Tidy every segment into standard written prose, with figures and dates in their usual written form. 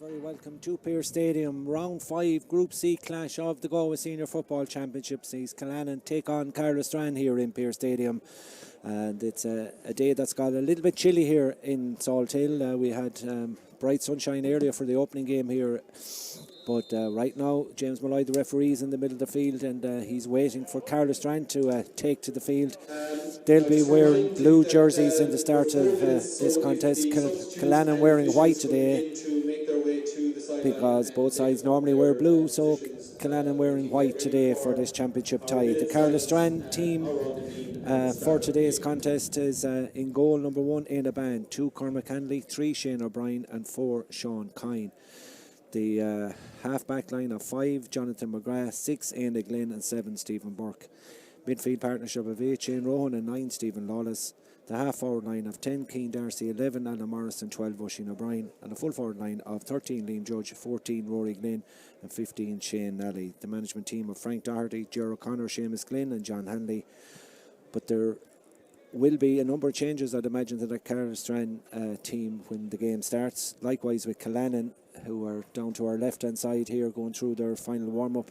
You're very welcome to Pearse Stadium. Round 5 Group C clash of the Galway Senior Football Championship sees Killannin take on Caherlistrane here in Pearse Stadium. And it's a day that's got a little bit chilly here in Salthill. We had bright sunshine earlier for the opening game here. But right now, James Malloy, the referee, is in the middle of the field, and he's waiting for Caherlistrane to take to the field. They'll be wearing blue jerseys in the start of this contest. Killannin wearing white today, because both sides normally wear blue, so Killannin wearing white today for this championship tie. The Caherlistrane team for today's contest is in goal number 1, Éanna Ban, 2, Cormac Hanley, 3, Shane O'Brien, and 4, Sean Kine. The half-back line of 5, Jonathan McGrath, 6, Éanna Glynn, and 7, Stephen Burke. Midfield partnership of 8, Shane Rohan, and 9, Stephen Lawless. The half-forward line of 10, Keane Darcy, 11, Alan Morrison, 12, Oisin O'Brien, and a full-forward line of 13, Liam Judge, 14, Rory Glynn, and 15, Shane Nally. The management team of Frank Doherty, Ger O'Connor, Seamus Glynn, and John Hanley. But there will be a number of changes, I'd imagine, to the Caherlistrane team when the game starts. Likewise with Killannin, who are down to our left-hand side here, going through their final warm-up.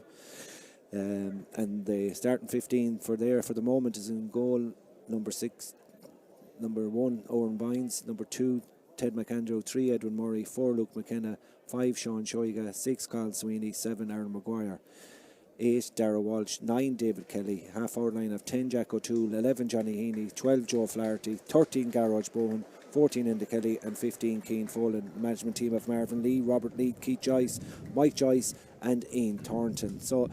And the starting 15 for the moment is in goal, number 6, number 1, Owen Bynes, number 2, Ted McAndrew, 3, Edwin Murray, 4, Luke McKenna, 5, Sean Shoiga, 6, Carl Sweeney, 7, Aaron Maguire, 8, Dara Walsh, 9, David Kelly, half-hour line of 10, Jack O'Toole, 11, Johnny Heaney, 12, Joe Flaherty, 13, Garage Bowen, 14, Enda Kelly, and 15, Keane Folan. Management team of Marvin Lee, Robert Lee, Keith Joyce, Mike Joyce, and Ian Thornton. So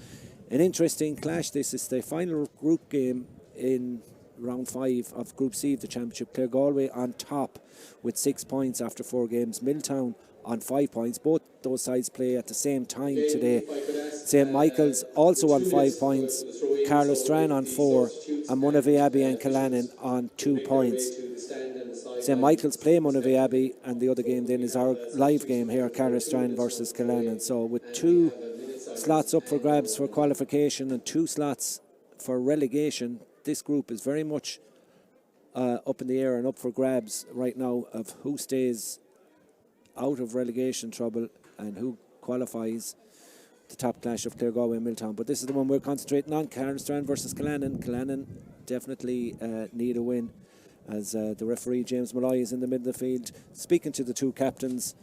an interesting clash. This is the final group game in round 5 of Group C of the Championship. Clare Galway on top with 6 points after 4 games. Milltown on 5 points. Both those sides play at the same time today. St Michael's also on 5 points. Caherlistrane on 4, and Monavy Abbey and Killannin on 2 points. St Michael's play Monavy Abbey, and the other game then is our live game here, Caherlistrane versus Killannin. So with 2 slots up for grabs for qualification and 2 slots for relegation, this group is very much up in the air and up for grabs right now of who stays out of relegation trouble and who qualifies. The top clash of Clare Galway and Milltown. But this is the one we're concentrating on, Caherlistrane versus Killannin. Killannin definitely need a win, as the referee James Malloy is in the middle of the field speaking to the 2 captains.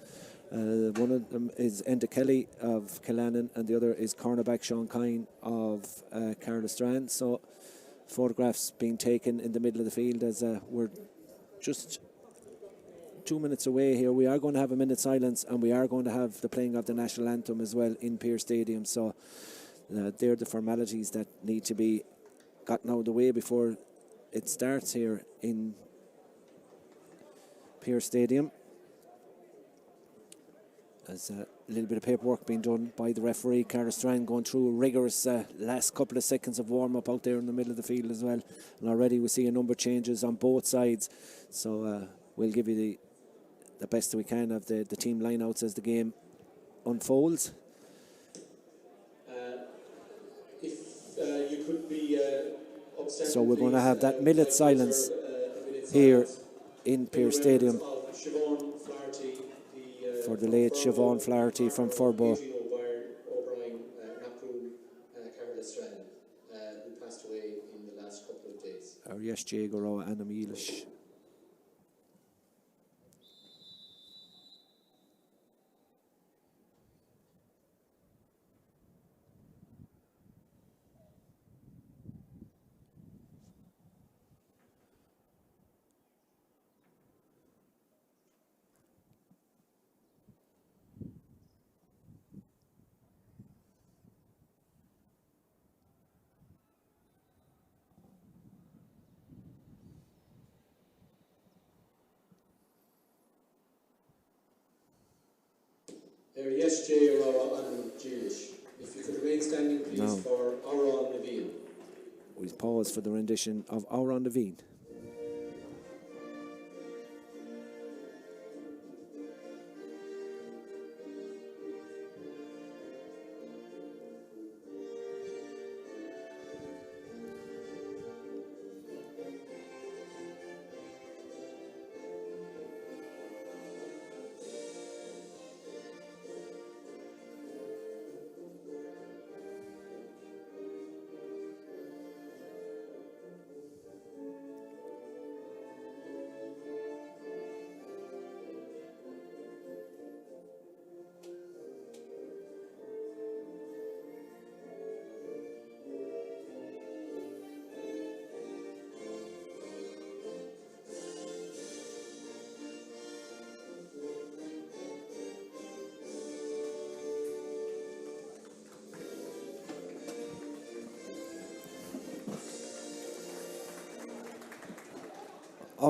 One of them is Enda Kelly of Killannin, and the other is cornerback Sean Kine of Caherlistrane. So photographs being taken in the middle of the field as we're just 2 minutes away here. We are going to have a minute's silence, and we are going to have the playing of the national anthem as well in Pearse Stadium. So they're the formalities that need to be gotten out of the way before it starts here in Pearse Stadium. There's a little bit of paperwork being done by the referee. Caherlistrane going through a rigorous last couple of seconds of warm-up out there in the middle of the field as well. And already we see a number of changes on both sides. So we'll give you the best we can of the team lineouts as the game unfolds. So we're going to have that minute silence here in Pearse Stadium for the late Siobhan Flaherty from Furbo. Who passed away in the last couple of days. Our yes Jagoro and Amilish. Yes, Jay, Aurora, and Jewish. If you could remain standing, please, for Aurora and Naveen. We pause for the rendition of Aurora Naveen.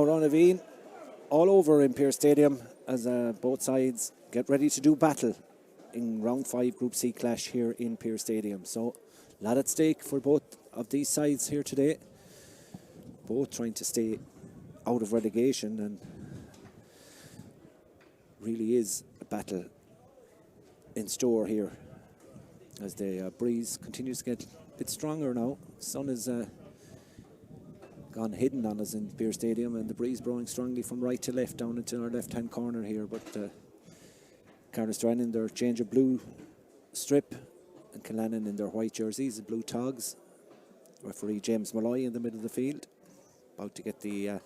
Ronaveen all over in Pearse Stadium as both sides get ready to do battle in round 5 Group C clash here in Pearse Stadium. So a lot at stake for both of these sides here today. Both trying to stay out of relegation, and really is a battle in store here as the breeze continues to get a bit stronger now. Sun is gone hidden on us in Pearse Stadium, and the breeze blowing strongly from right to left down into our left hand corner here. But Caherlistrane in their change of blue strip and Killannin in their white jerseys, blue togs. Referee James Malloy in the middle of the field, about to get the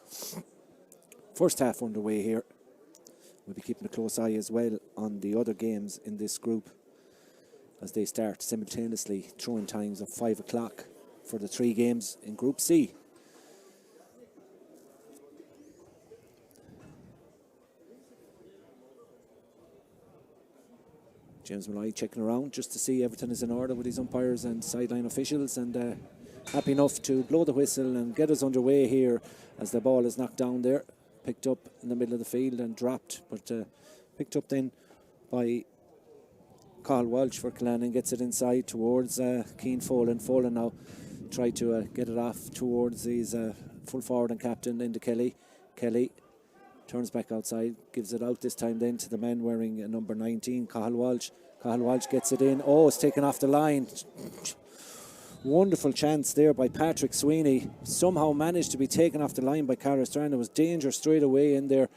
first half underway here. We'll be keeping a close eye as well on the other games in this group as they start simultaneously, throwing times of 5 o'clock for the 3 games in Group C. James Malloy checking around just to see everything is in order with his umpires and sideline officials, and happy enough to blow the whistle and get us underway here as the ball is knocked down there, picked up in the middle of the field and dropped, but picked up then by Carl Walsh for Killannin, gets it inside towards Keane Folan. Folan now tried to get it off towards his full forward and captain into Kelly. Kelly turns back outside, gives it out this time then to the man wearing number 19, Cathal Walsh. Cathal Walsh gets it in. Oh, it's taken off the line. Wonderful chance there by Patrick Sweeney. Somehow managed to be taken off the line by Caherlistrane. There was danger straight away in there.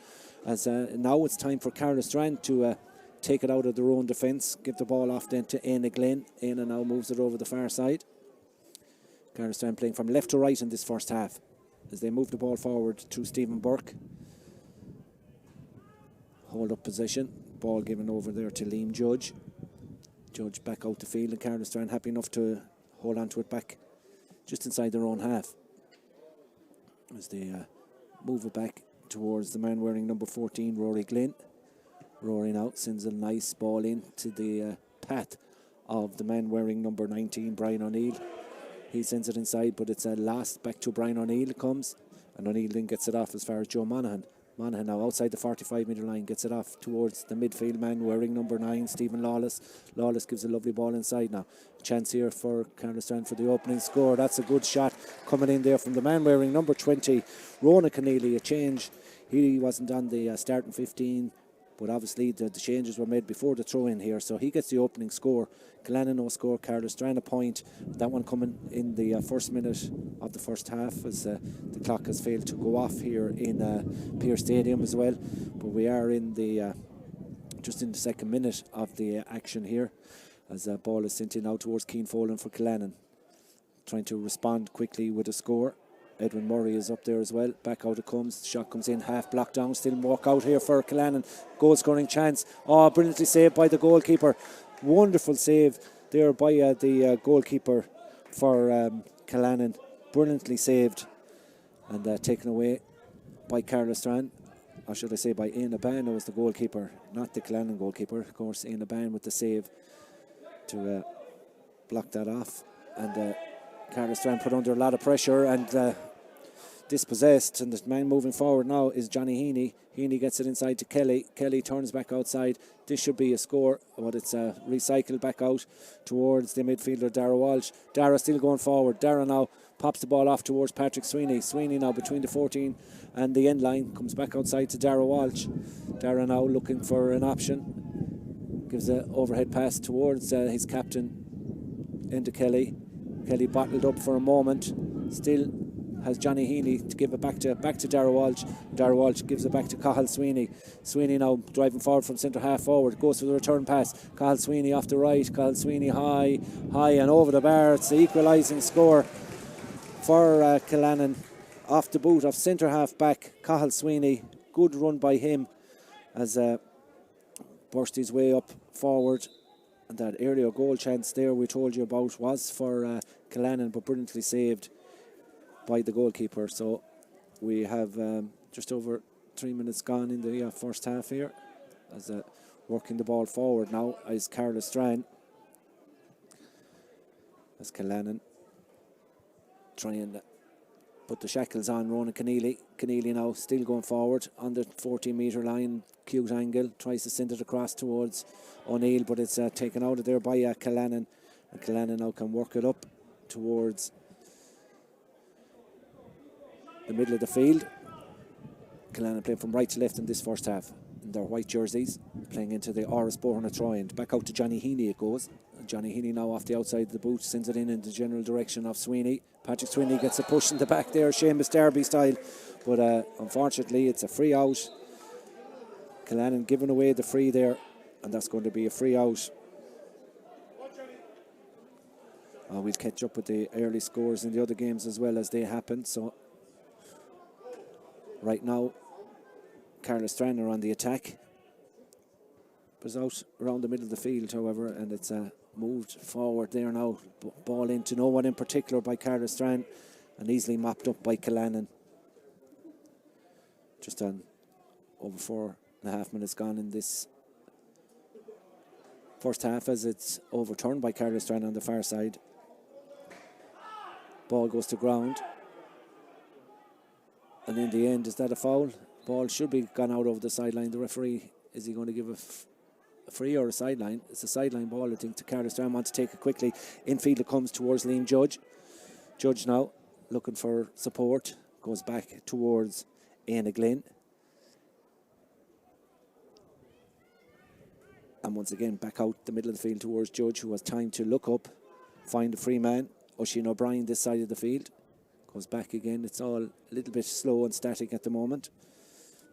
As now it's time for Caherlistrane to take it out of their own defence. Give the ball off then to Éanna Glenn. Éanna now moves it over the far side. Caherlistrane playing from left to right in this first half as they move the ball forward to Stephen Burke. Hold up possession. Ball given over there to Liam Judge. Judge back out the field, and Caherlistrane happy enough to hold on to it back just inside their own half as they move it back towards the man wearing number 14, Rory Glynn. Rory now sends a nice ball into the path of the man wearing number 19, Brian O'Neill. He sends it inside, but it's a last back to Brian O'Neill. It comes, and O'Neill then gets it off as far as Joe Monaghan. Monaghan now outside the 45-metre line, gets it off towards the midfield man wearing number 9, Stephen Lawless. Lawless gives a lovely ball inside now. Chance here for Caherlistrane for the opening score. That's a good shot coming in there from the man wearing number 20, Ronan Keneally. A change. He wasn't on the starting 15, but obviously the changes were made before the throw in here, so he gets the opening score. Killannin no score, Caherlistrane a point. That one coming in the first minute of the first half as the clock has failed to go off here in Pearse Stadium as well. But we are in the just in the second minute of the action here as the ball is sent in now towards Keane Folan for Killannin, trying to respond quickly with a score. Edwin Murray is up there as well. Back out it comes. The shot comes in, half blocked down. Still walk out here for Killannin. Goal scoring chance. Oh, brilliantly saved by the goalkeeper. Wonderful save there by the goalkeeper for Killannin. Brilliantly saved and taken away by Caherlistrane. Or should I say by Éanna Ban, who was the goalkeeper, not the Killannin goalkeeper. Of course, Éanna Ban with the save to block that off. And Caherlistrane put under a lot of pressure and dispossessed, and the man moving forward now is Johnny Heaney. Heaney gets it inside to Kelly. Kelly turns back outside. This should be a score, but it's recycled back out towards the midfielder Dara Walsh. Dara still going forward. Dara now pops the ball off towards Patrick Sweeney. Sweeney now between the 14 and the end line, comes back outside to Dara Walsh. Dara now looking for an option, gives an overhead pass towards his captain into Kelly. Kelly bottled up for a moment, still has Johnny Heaney to give it back to Dara Walsh. Dara Walsh gives it back to Cathal Sweeney. Sweeney now driving forward from centre half forward, goes for the return pass. Cathal Sweeney off the right. Cathal Sweeney high and over the bar. It's the equalising score for Killannin off the boot of centre half back Cathal Sweeney. Good run by him as burst his way up forward. And that earlier goal chance there we told you about was for Killannin, but brilliantly saved by the goalkeeper. So we have just over 3 minutes gone in the first half here as working the ball forward now is Caherlistrane, as Killannin trying put the shackles on Ronan Keneally. Keneally now still going forward on the 14-metre line. Cute angle. Tries to send it across towards O'Neill, but it's taken out of there by Killannin. And Killannin now can work it up towards the middle of the field. Killannin playing from right to left in this first half in their white jerseys, playing into the Oris Bourne Troy, and back out to Johnny Heaney it goes. And Johnny Heaney now off the outside of the boot, sends it in the general direction of Sweeney. Patrick Sweeney gets a push in the back there, Seamus Derby style, but unfortunately it's a free out. Killannin giving away the free there, and that's going to be a free out. We'll catch up with the early scores in the other games as well as they happen. So right now Caherlistrane are on the attack. It's out around the middle of the field, however, and it's moved forward there now. Ball into no one in particular by Caherlistrane, and easily mopped up by Killannin. Just on over 4.5 minutes gone in this first half, as it's overturned by Caherlistrane on the far side. Ball goes to ground, and in the end, is that a foul? Ball should be gone out over the sideline. The referee, is he going to give a free or a sideline? It's a sideline ball, I think, to Caherlistrane. Want to take it quickly. Infield it comes towards Liam Judge. Judge now looking for support. Goes back towards Aina Glynn. And once again, back out the middle of the field towards Judge, who has time to look up, find a free man. Oisin O'Brien this side of the field. Goes back again. It's all a little bit slow and static at the moment.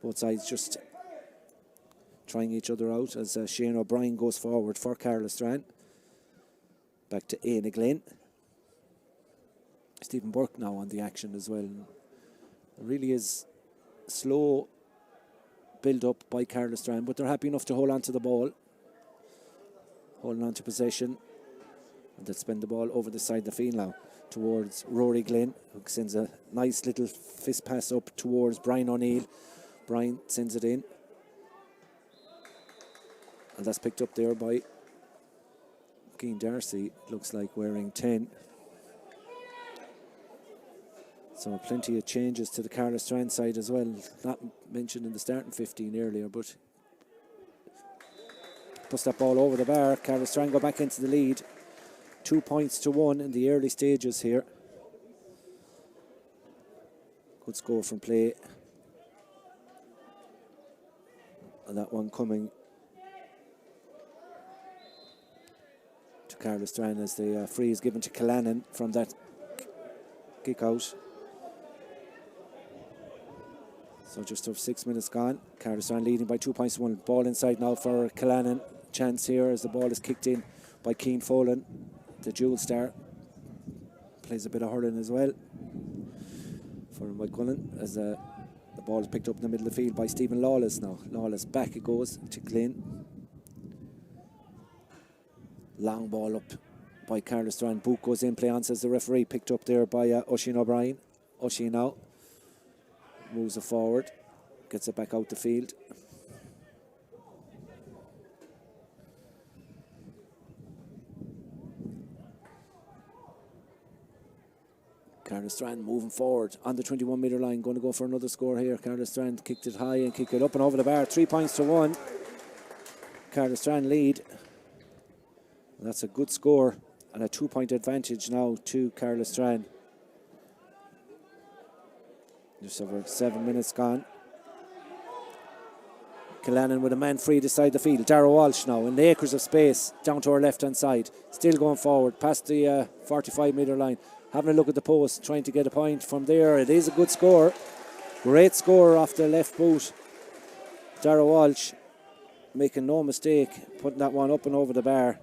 Both sides just trying each other out as Shane O'Brien goes forward for Caherlistrane. Back to Aina Glynn. Stephen Burke now on the action as well. It really is slow build up by Caherlistrane, but they're happy enough to hold on to the ball. Holding on to possession. And they'll spin the ball over the side of the field now towards Rory Glynn, who sends a nice little fist pass up towards Brian O'Neill. Brian sends it in. And that's picked up there by Keane Darcy, looks like wearing 10. So plenty of changes to the Caherlistrane side as well. Not mentioned in the starting 15 earlier, but puts that ball over the bar. Caherlistrane go back into the lead. 2 points to 1 in the early stages here. Good score from play. And that one coming to Caherlistrane as the free is given to Killannin from that kick out. So just over 6 minutes gone. Caherlistrane leading by 2 points to 1. Ball inside now for Killannin. Chance here as the ball is kicked in by Keane Folan. The dual star plays a bit of hurling as well for Mike Cullen as the ball is picked up in the middle of the field by Stephen Lawless now. Lawless back it goes to Glynn. Long ball up by Caherlistrane. Boot goes in, play on, says the referee. Picked up there by Oisin O'Brien. Oisin now moves it forward, gets it back out the field. Caherlistrane moving forward on the 21-metre line, going to go for another score here. Caherlistrane kicked it high and kicked it up and over the bar. 3 points to 1. Caherlistrane lead. And that's a good score and a 2-point advantage now to Caherlistrane. Just over 7 minutes gone. Killannin with a man free this side of the field. Darragh Walsh now in the acres of space down to our left hand side. Still going forward past the 45-metre line. Having a look at the post, trying to get a point from there. It is a good score. Great score off the left boot. Darragh Walsh making no mistake, putting that one up and over the bar.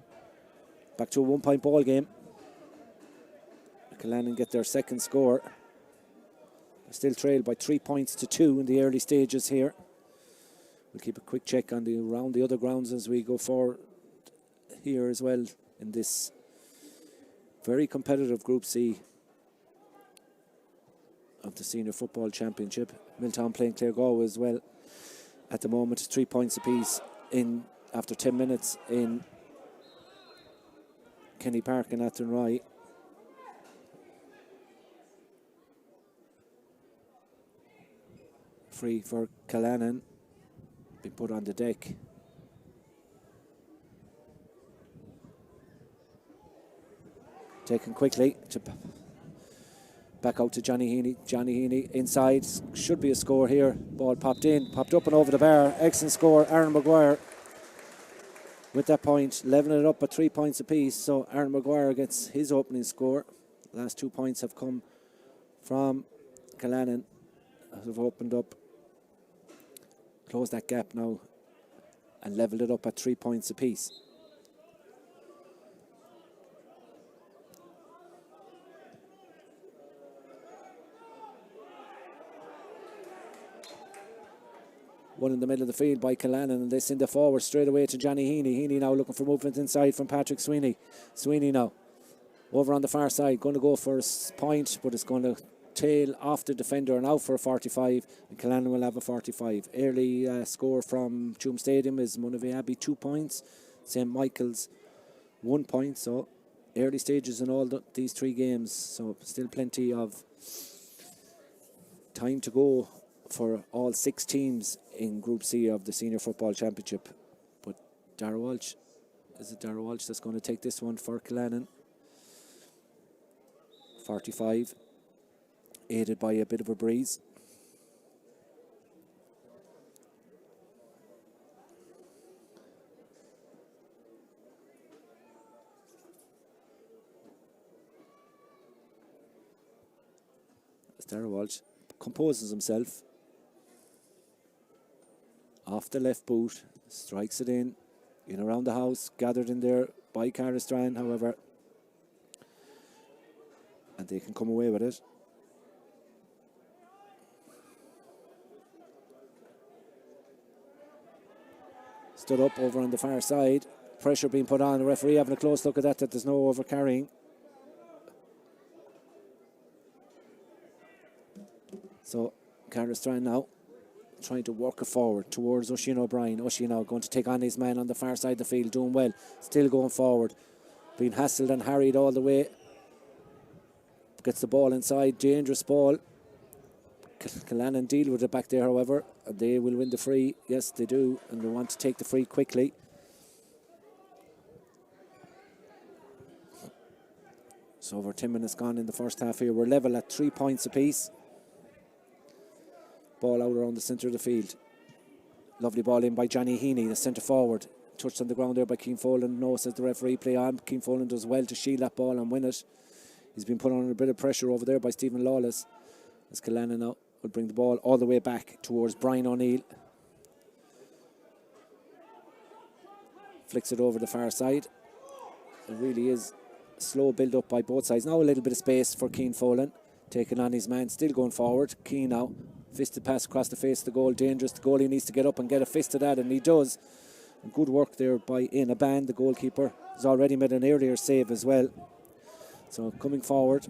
Back to a 1 point ball game. Killannin get their second score. Still trailed by 3 points to 2 in the early stages here. We'll keep a quick check on around the other grounds as we go forward here as well in this very competitive Group C of the Senior Football Championship. Milltown playing Clare as well. At the moment, 3 points apiece in after 10 minutes in Kenny Park and Athenry. Free for Killannin. Been put on the deck. Taken quickly to back out to Johnny Heaney. Johnny Heaney inside. Should be a score here. Ball popped in, popped up and over the bar. Excellent score. Aaron Maguire with that point, leveling it up at 3 points apiece. So Aaron Maguire gets his opening score. The last 2 points have come from Killannin. Have opened up, closed that gap now, and levelled it up at 3 points apiece. One in the middle of the field by Killannin, and they send it forward straight away to Johnny Heaney. Heaney now looking for movement inside from Patrick Sweeney. Sweeney now over on the far side, going to go for a point, but it's going to tail off the defender and out for a 45, and Killannin will have a 45. Early score from Tuam Stadium is Monavea Abbey 2 points, St. Michael's 1 point, so early stages in all these 3 games, so still plenty of time to go for all 6 teams in Group C of the Senior Football Championship. But Dara Walsh, is it Dara Walsh that's going to take this one for Killannin? 45, aided by a bit of a breeze. As Dara Walsh composes himself off the left boot, strikes it in around the house, gathered in there by Caherlistrane, however, and they can come away with it. Stood up over on the far side, pressure being put on, the referee having a close look at that there's no over carrying. So Caherlistrane now trying to work it forward towards Oisin O'Brien. Oisin now going to take on his man on the far side of the field, doing well, still going forward, being hassled and harried all the way. Gets the ball inside, dangerous ball. Killannin deal with it back there, however, and they will win the free. Yes, they do, and they want to take the free quickly. So over 10 minutes gone in the first half here. We're level at 3 points apiece. Ball out around the centre of the field. Lovely ball in by Johnny Heaney, the centre forward. Touched on the ground there by Keane Folan. No, says the referee, play on. Keane Folan does well to shield that ball and win it. He's been put under a bit of pressure over there by Stephen Lawless. As Killannin now will bring the ball all the way back towards Brian O'Neill. Flicks it over the far side. It really is a slow build up by both sides. Now a little bit of space for Keane Folan. Taking on his man, still going forward. Keane now. Fisted pass across the face of the goal, dangerous. The goalie needs to get up and get a fist of that, and he does. And good work there by Inaban, the goalkeeper. He's already made an earlier save as well. So coming forward,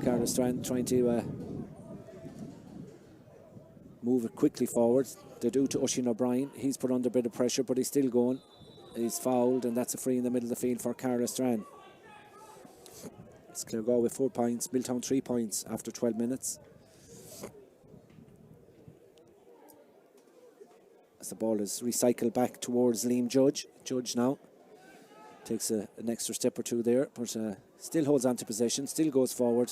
Caherlistrane trying to move it quickly forward. They do to Oisin O'Brien. He's put under a bit of pressure, but he's still going. He's fouled, and that's a free in the middle of the field for Caherlistrane. It's Clare with 4 points, Milltown 3 points after 12 minutes. As the ball is recycled back towards Liam Judge. Judge now takes an extra step or two there, but still holds on to possession, still goes forward.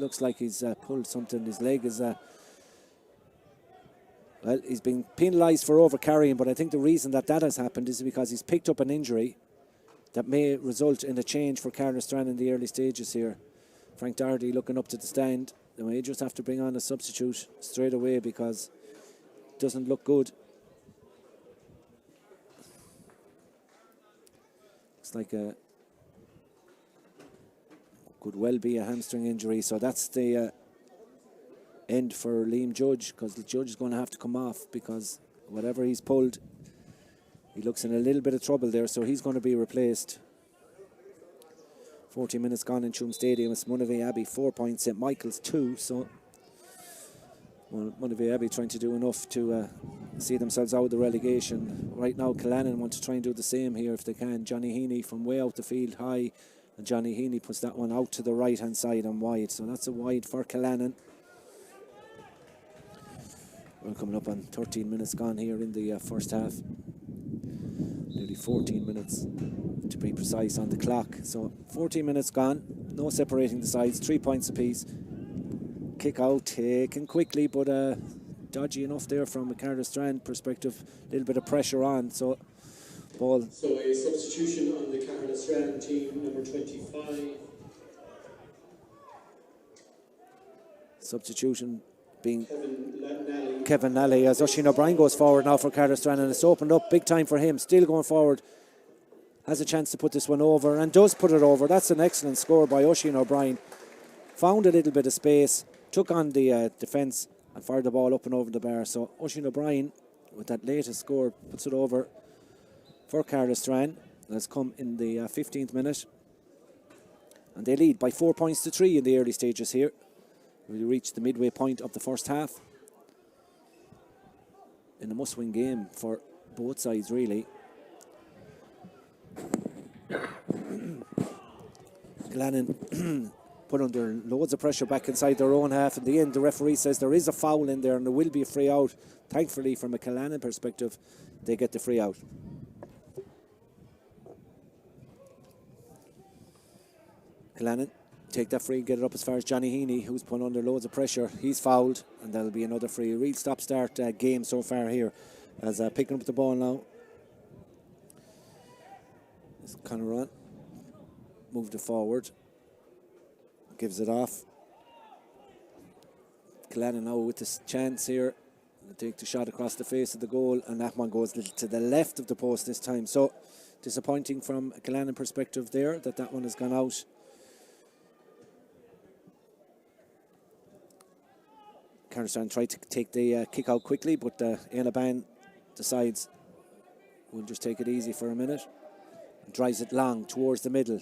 Looks like he's pulled something. His leg is... well, he's been penalised for over-carrying, but I think the reason that has happened is because he's picked up an injury that may result in a change for Caherlistrane in the early stages here. Frank Doherty looking up to the stand. They may just have to bring on a substitute straight away because it doesn't look good. Looks like a could well be a hamstring injury, so that's the end for Liam Judge, because the Judge is going to have to come off because whatever he's pulled, he looks in a little bit of trouble there, so he's going to be replaced. 40 minutes gone in Tuam Stadium. It's Monavea Abbey 4 points, St. Michael's 2. So Monavea Abbey trying to do enough to see themselves out of the relegation. Right now Killannin want to try and do the same here if they can. Johnny Heaney from way out the field high And Johnny Heaney puts that one out to the right hand side and wide. So that's a wide for Killannin. We're coming up on 13 minutes gone here in the first half. Nearly 14 minutes to be precise on the clock. So 14 minutes gone. No separating the sides. 3 points apiece. Kick out taken quickly, but dodgy enough there from a Caherlistrane perspective. A little bit of pressure on. So ball. So a substitution on the Caherlistrane team, number 25. Substitution being Kevin Kevin Nally, as Oisin O'Brien goes forward now for Caherlistrane, and it's opened up big time for him. Still going forward, has a chance to put this one over and does put it over. That's an excellent score by Oisin O'Brien. Found a little bit of space, took on the defence and fired the ball up and over the bar. So Oisin O'Brien, with that latest score, puts it over for Caherlistrane. That's come in the 15th minute, and they lead by 4 points to 3 in the early stages here. We reached the midway point of the first half in a must-win game for both sides, really. Killannin put under loads of pressure back inside their own half. In the end, the referee says there is a foul in there and there will be a free out. Thankfully, from a Killannin perspective, they get the free out. Killannin take that free, get it up as far as Johnny Heaney, who's put under loads of pressure. He's fouled, and that'll be another free. Real stop-start game so far here, as picking up the ball now. It's Conor moved it forward, gives it off. Killannin now with this chance here. They take the shot across the face of the goal, and that one goes to the left of the post this time. So disappointing from a Killannin perspective there that one has gone out. Caherlistrane tried to take the kick out quickly, but Aileban decides we'll just take it easy for a minute. And drives it long towards the middle.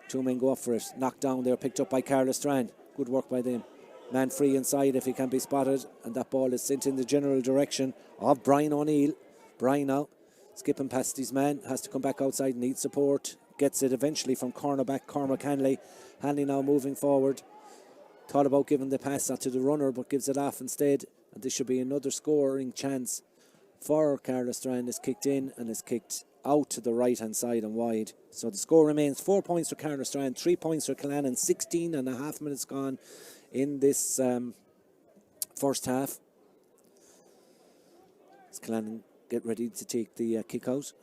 2 men go up for it. Knocked down there, picked up by Caherlistrane. Good work by them. Man free inside if he can be spotted, and that ball is sent in the general direction of Brian O'Neill. Brian now skipping past his man, has to come back outside, needs support. Gets it eventually from cornerback Cormac Hanley. Hanley now moving forward. Thought about giving the pass out to the runner, but gives it off instead. And this should be another scoring chance for Caherlistrane. It's kicked in and it's kicked out to the right-hand side and wide. So the score remains 4 points for Caherlistrane, 3 points for Killannin. 16 and a half minutes gone in this first half. As Killannin get ready to take the kick out.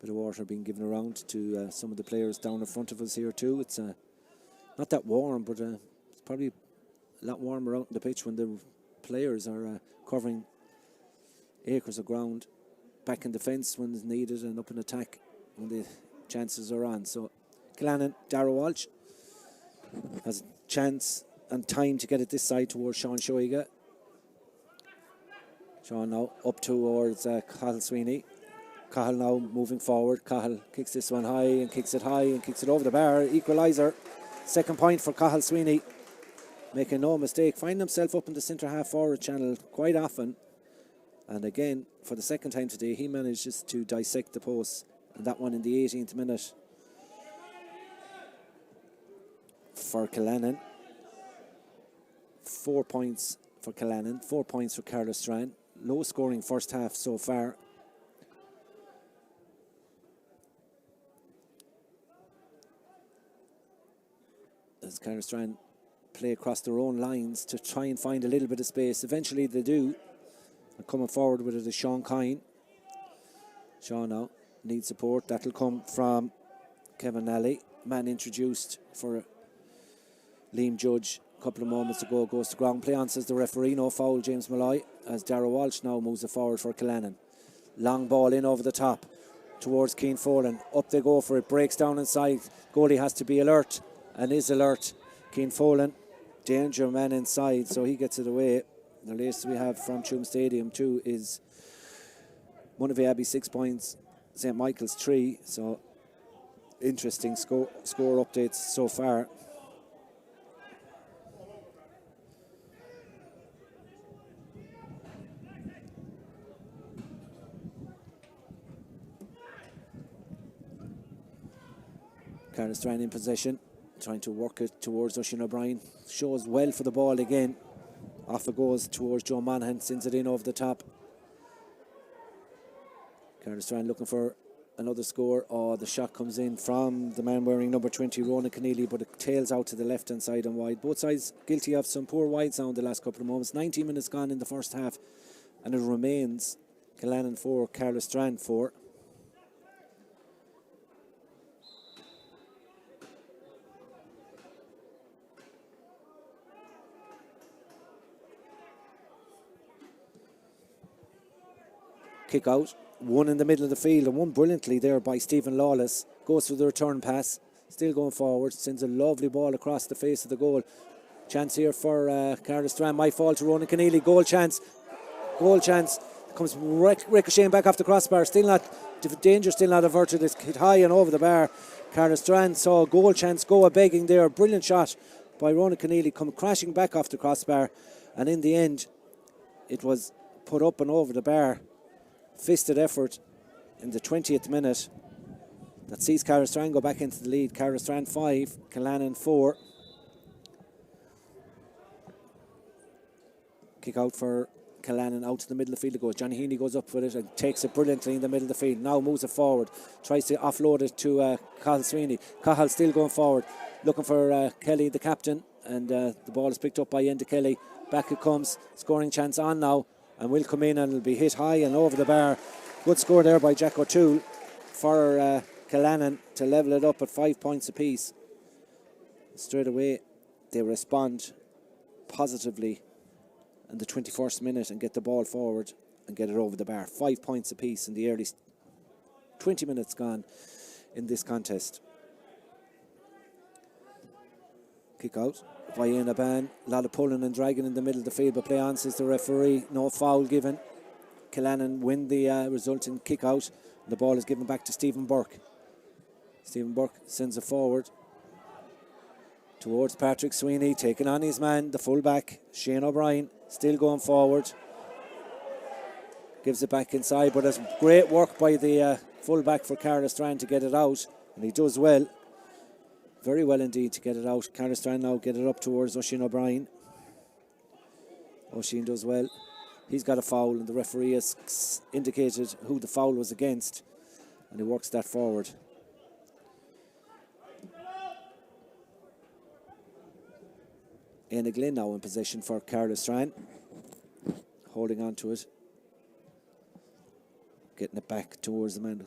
Bit of water being given around to some of the players down in front of us here too. It's not that warm, but it's probably a lot warmer out on the pitch when the players are covering acres of ground, back in defence when it's needed, and up in attack when the chances are on. So Killannin, Darragh Walsh has a chance and time to get it this side towards Sean Shoiga. Sean now up towards Cathal Sweeney. Cathal now moving forward. Cathal kicks this one high and kicks it over the bar. Equaliser. Second point for Cathal Sweeney, making no mistake, finding himself up in the centre half forward channel quite often, and again for the second time today he manages to dissect the post, and that one in the 18th minute for Killannin. 4 points for Killannin, 4 points for Caherlistrane. Low scoring first half so far. As Caherlistrane play across their own lines to try and find a little bit of space. Eventually they do. And coming forward with it is Sean Kine. Sean now needs support. That'll come from Kevin Nally. Man introduced for Liam Judge a couple of moments ago. Goes to ground play on, says the referee. No foul, James Malloy. As Darragh Walsh now moves it forward for Killannin. Long ball in over the top towards Cian Folan. Up they go for it. Breaks down inside. Goalie has to be alert. And is alert. Cian Folan, danger man inside, so he gets it away. The latest we have from Tuam Stadium too is Monavy Abbey 6 points, St Michael's 3. So interesting score updates so far. Caherlistrane in possession, trying to work it towards Oisin O'Brien. Shows well for the ball again. Off it goes towards Joe Monaghan, sends it in over the top. Caherlistrane looking for another score. Oh, the shot comes in from the man wearing number 20, Ronan Keneally, but it tails out to the left hand side and wide. Both sides guilty of some poor wides now in the last couple of moments. 19 minutes gone in the first half, and it remains Killannin 4, Caherlistrane 4. Kick out, one in the middle of the field and one brilliantly there by Stephen Lawless. Goes for the return pass, still going forward, sends a lovely ball across the face of the goal. Chance here for Caherlistrane, might fall to Ronan Keneally. Goal chance, comes ricocheting back off the crossbar. Still not, danger still not averted. It's hit high and over the bar. Caherlistrane saw a goal chance go a begging there. Brilliant shot by Ronan Keneally, come crashing back off the crossbar, and in the end it was put up and over the bar. Fisted effort in the 20th minute that sees Caherlistrane go back into the lead. Caherlistrane 5, Killannin 4. Kick out for Killannin, out to the middle of the field it goes. Johnny Heaney goes up with it and takes it brilliantly in the middle of the field. Now moves it forward, tries to offload it to Cathal Sweeney. Cathal still going forward, looking for Kelly, the captain, and the ball is picked up by Enda Kelly. Back it comes, scoring chance on now, and will come in and it'll be hit high and over the bar. Good score there by Jack O'Toole for Killannin to level it up at 5 points apiece. Straight away they respond positively in the 21st minute and get the ball forward and get it over the bar. 5 points apiece in the early 20 minutes gone in this contest. Kick out by Ian Aban. A lot of pulling and dragging in the middle of the field, but play on, says the referee. No foul given. Killannin win the resulting kick out. The ball is given back to Stephen Burke. Stephen Burke sends it forward towards Patrick Sweeney, taking on his man, the fullback, Shane O'Brien, still going forward. Gives it back inside, but it's great work by the fullback for Caherlistrane to get it out, and he does well. Very well indeed to get it out. Caherlistrane now get it up towards Oisin O'Brien. Oisin does well. He's got a foul, and the referee has indicated who the foul was against, and he works that forward. Éanna Glynn now in possession for Caherlistrane, holding on to it, getting it back towards the man.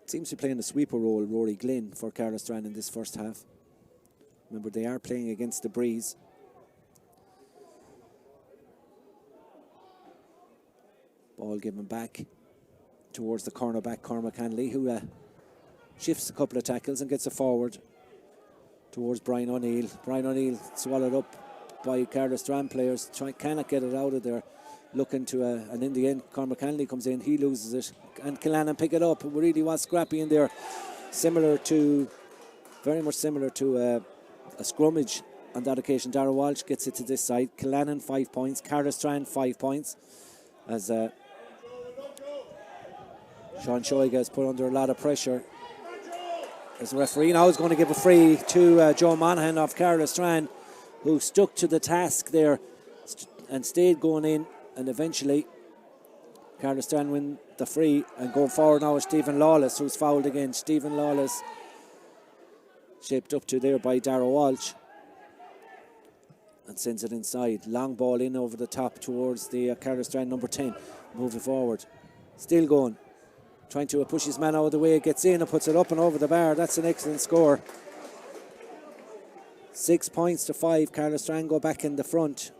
Seems to be playing a sweeper role, Rory Glynn, for Caherlistrane in this first half. Remember, they are playing against the breeze. Ball given back towards the cornerback, Cormac Hanley, who shifts a couple of tackles and gets it forward towards Brian O'Neill. Brian O'Neill swallowed up by Caherlistrane players, cannot get it out of there. Looking to, and in the end, Cormac Hanley comes in, he loses it, and Killannin pick it up. It really was scrappy in there, very much similar to a scrummage on that occasion. Darragh Walsh gets it to this side. Killannin 5 points, Caherlistrane 5 points, as Sean Shoiga is put under a lot of pressure. As the referee now is going to give a free to Joe Monaghan of Caherlistrane, who stuck to the task there and stayed going in. And eventually Caherlistrane win the free, and going forward now is Stephen Lawless, who's fouled again. Stephen Lawless shaped up to there by Darragh Walsh and sends it inside. Long ball in over the top towards the Caherlistrane number 10. Moving forward, still going, trying to push his man out of the way, gets in and puts it up and over the bar. That's an excellent score. 6 points to 5. Caherlistrane go back in the front.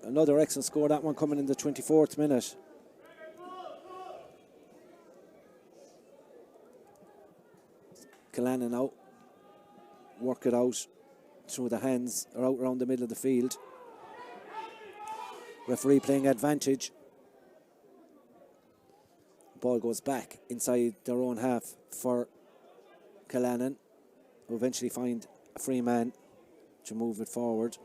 Another excellent score, that one coming in the 24th minute. Killannin now work it out through the hands or out around the middle of the field. Referee playing advantage. Ball goes back inside their own half for Killannin, who eventually find a free man to move it forward.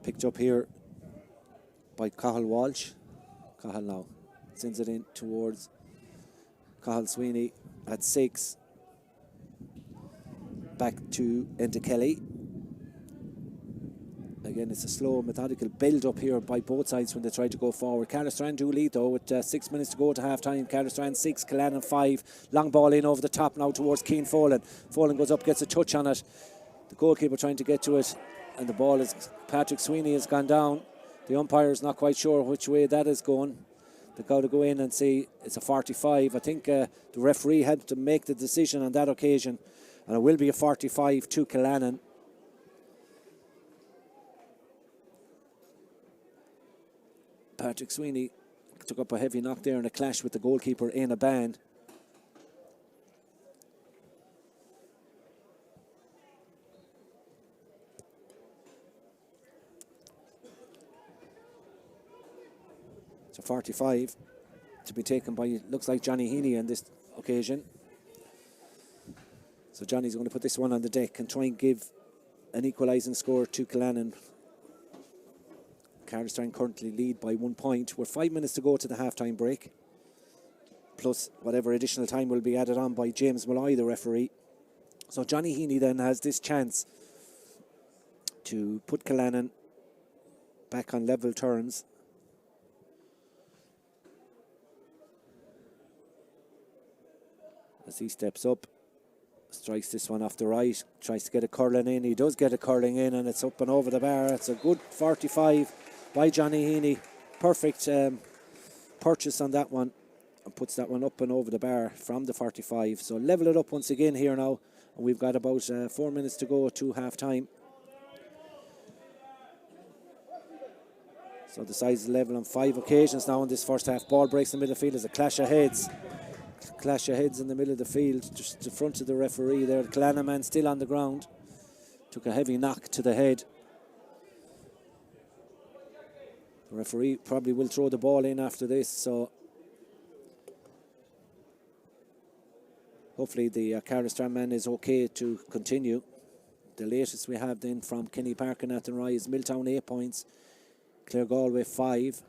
Picked up here by Cathal Walsh. Cathal now sends it in towards Cathal Sweeney at 6. Back to Enda Kelly. Again, it's a slow, methodical build-up here by both sides when they try to go forward. Caherlistrane do lead, though, with 6 minutes to go to half-time. Caherlistrane 6, Killannin 5. Long ball in over the top now towards Cian Folan. Folan goes up, gets a touch on it. The goalkeeper trying to get to it, and the ball is... Patrick Sweeney has gone down. The umpire is not quite sure which way that is going. They've got to go in and see it's a 45. I think the referee had to make the decision on that occasion, and it will be a 45 to Killannin. Patrick Sweeney took up a heavy knock there in a clash with the goalkeeper in a band. It's a 45 to be taken by, looks like, Johnny Heaney on this occasion. So Johnny's going to put this one on the deck and try and give an equalising score to Killannin. Caherlistrane currently lead by 1 point. We're 5 minutes to go to the half-time break, plus whatever additional time will be added on by James Malloy, the referee. So Johnny Heaney then has this chance to put Killannin back on level terms. As he steps up, strikes this one off the right, tries to get a curling in. He does get a curling in, and it's up and over the bar. It's a good 45 by Johnny Heaney. Perfect purchase on that one, and puts that one up and over the bar from the 45. So level it up once again here now, and we've got about 4 minutes to go to half time. So the sides level on 5 occasions now in this first half. Ball breaks in the middle of the field. There's a clash of heads. Clash of heads in the middle of the field, just in front of the referee there. The Killannin man still on the ground. Took a heavy knock to the head. The referee probably will throw the ball in after this, so hopefully the Caherlistrane man is okay to continue. The latest we have then from Kenny Park and Athenry is Milltown 8 points, Clare Galway 5.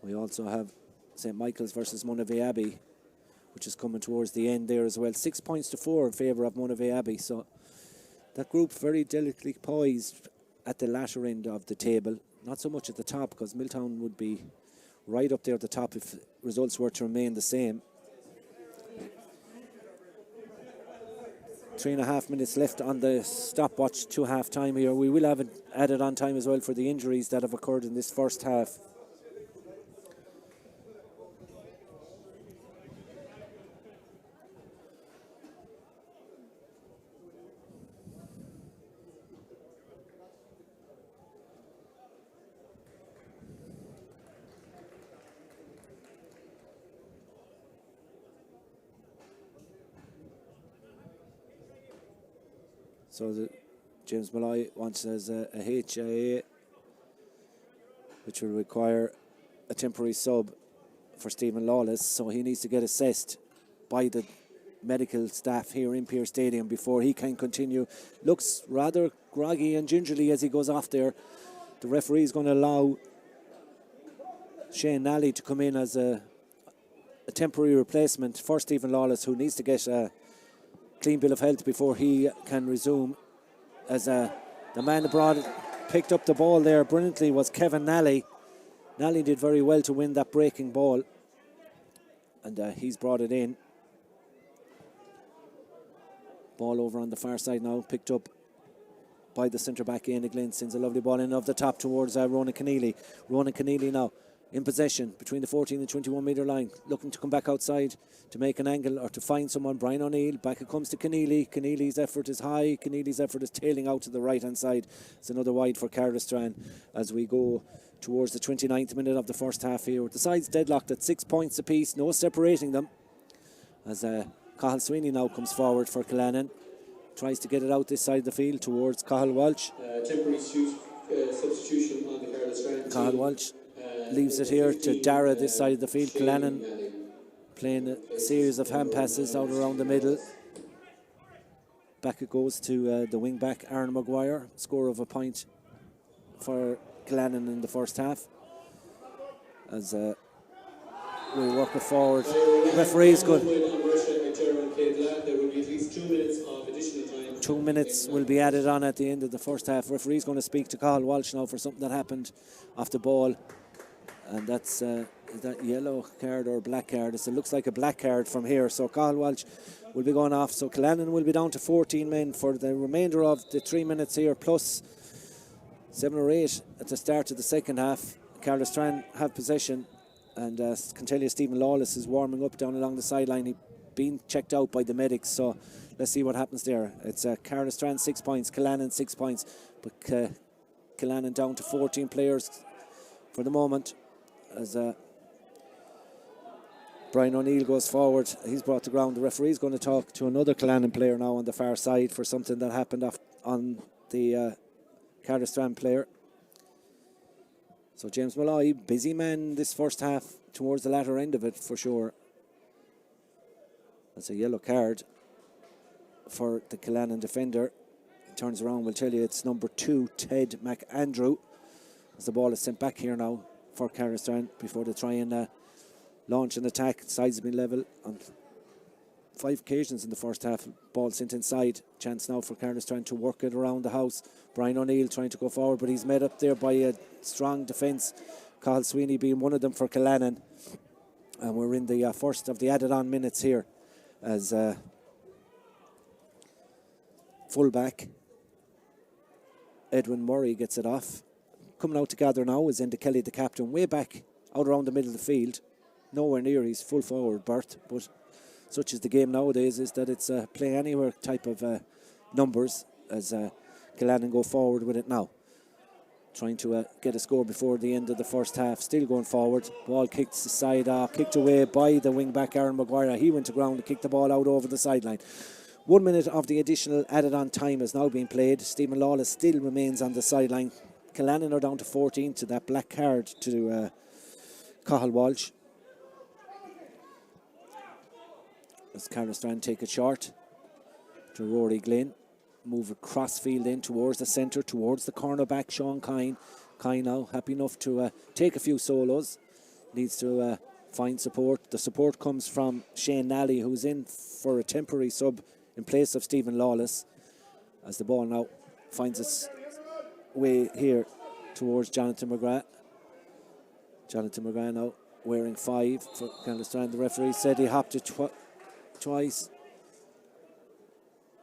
We also have St Michael's versus Monavea Abbey, which is coming towards the end there as well. 6 points to 4 in favour of Monavea Abbey. So that group very delicately poised at the latter end of the table. Not so much at the top, because Milltown would be right up there at the top if results were to remain the same. 3.5 minutes left on the stopwatch to half time here. We will have it added on time as well for the injuries that have occurred in this first half. So James Malloy wants as a HIA, which will require a temporary sub for Stephen Lawless. So he needs to get assessed by the medical staff here in Pearse Stadium before he can continue. Looks rather groggy and gingerly as he goes off there. The referee is going to allow Shane Nally to come in as a temporary replacement for Stephen Lawless, who needs to get a clean bill of health before he can resume. As the man abroad picked up the ball there brilliantly was Kevin Nally. Nally did very well to win that breaking ball, and he's brought it in. Ball over on the far side now, picked up by the centre back Ian Glynn. Sends a lovely ball in off the top towards Ronan Keneally. Ronan Keneally now in possession between the 14 and 21 metre line, looking to come back outside to make an angle or to find someone. Brian O'Neill, back it comes to Keneally. Keneally's effort is high. Keneally's effort is tailing out to the right hand side. It's another wide for Caherlistrane as we go towards the 29th minute of the first half here, with the sides deadlocked at 6 points apiece, no separating them, as Cathal Sweeney now comes forward for Killannin, tries to get it out this side of the field towards Cathal Walsh. Temporary substitution on the Caherlistrane. Cathal Walsh leaves it here to Dara this side of the field. Killannin playing a series of hand passes out around the middle. Back it goes to the wing back Aaron Maguire. Score of a point for Killannin in the first half. As we work it forward. Referee's good. 2 minutes will be added on at the end of the first half. Referee's going to speak to Cathal Walsh now for something that happened off the ball. And that's is that yellow card or black card? It looks like a black card from here. So Cathal Walsh will be going off. So Killannin will be down to 14 men for the remainder of the 3 minutes here, plus 7 or 8 at the start of the second half. Caherlistrane have possession, and can tell you Stephen Lawless is warming up down along the sideline. He's been checked out by the medics, so let's see what happens there. It's Caherlistrane 6 points, Killannin 6 points, but Killannin down to 14 players for the moment as Brian O'Neill goes forward. He's brought to ground. The referee's going to talk to another Killannin player now on the far side for something that happened on the Caherlistrane player. So James Malloy, busy man this first half towards the latter end of it for sure. That's a yellow card for the Killannin defender. He turns around, we'll tell you it's number 2, Ted McAndrew, as the ball is sent back here now for Caherlistrane before they try and launch an attack. Sides have been level on 5 occasions in the first half. Ball sent inside. Chance now for Caherlistrane to work it around the house. Brian O'Neill trying to go forward, but he's met up there by a strong defence. Cathal Sweeney being one of them for Killannin. And we're in the first of the added on minutes here as fullback Edwin Murray gets it off. Coming out to gather now is Enda Kelly, the captain, way back out around the middle of the field. Nowhere near his full forward berth, but such is the game nowadays, is that it's a play anywhere type of numbers as Killannin go forward with it now. Trying to get a score before the end of the first half. Still going forward. Ball kicked aside, kicked away by the wing back Aaron Maguire. He went to ground and kicked the ball out over the sideline. 1 minute of the additional added on time has now been played. Stephen Lawless still remains on the sideline. Killannin are down to 14 to that black card to Cathal Walsh. As Caherlistrane take it short to Rory Glynn. Move across field in towards the centre, towards the cornerback, Sean Kine. Kine now happy enough to take a few solos. Needs to find support. The support comes from Shane Nally, who's in for a temporary sub in place of Stephen Lawless. As the ball now finds its way here towards Jonathan McGrath. Jonathan McGrath now wearing 5 for Caherlistrane. The referee said he hopped it twice.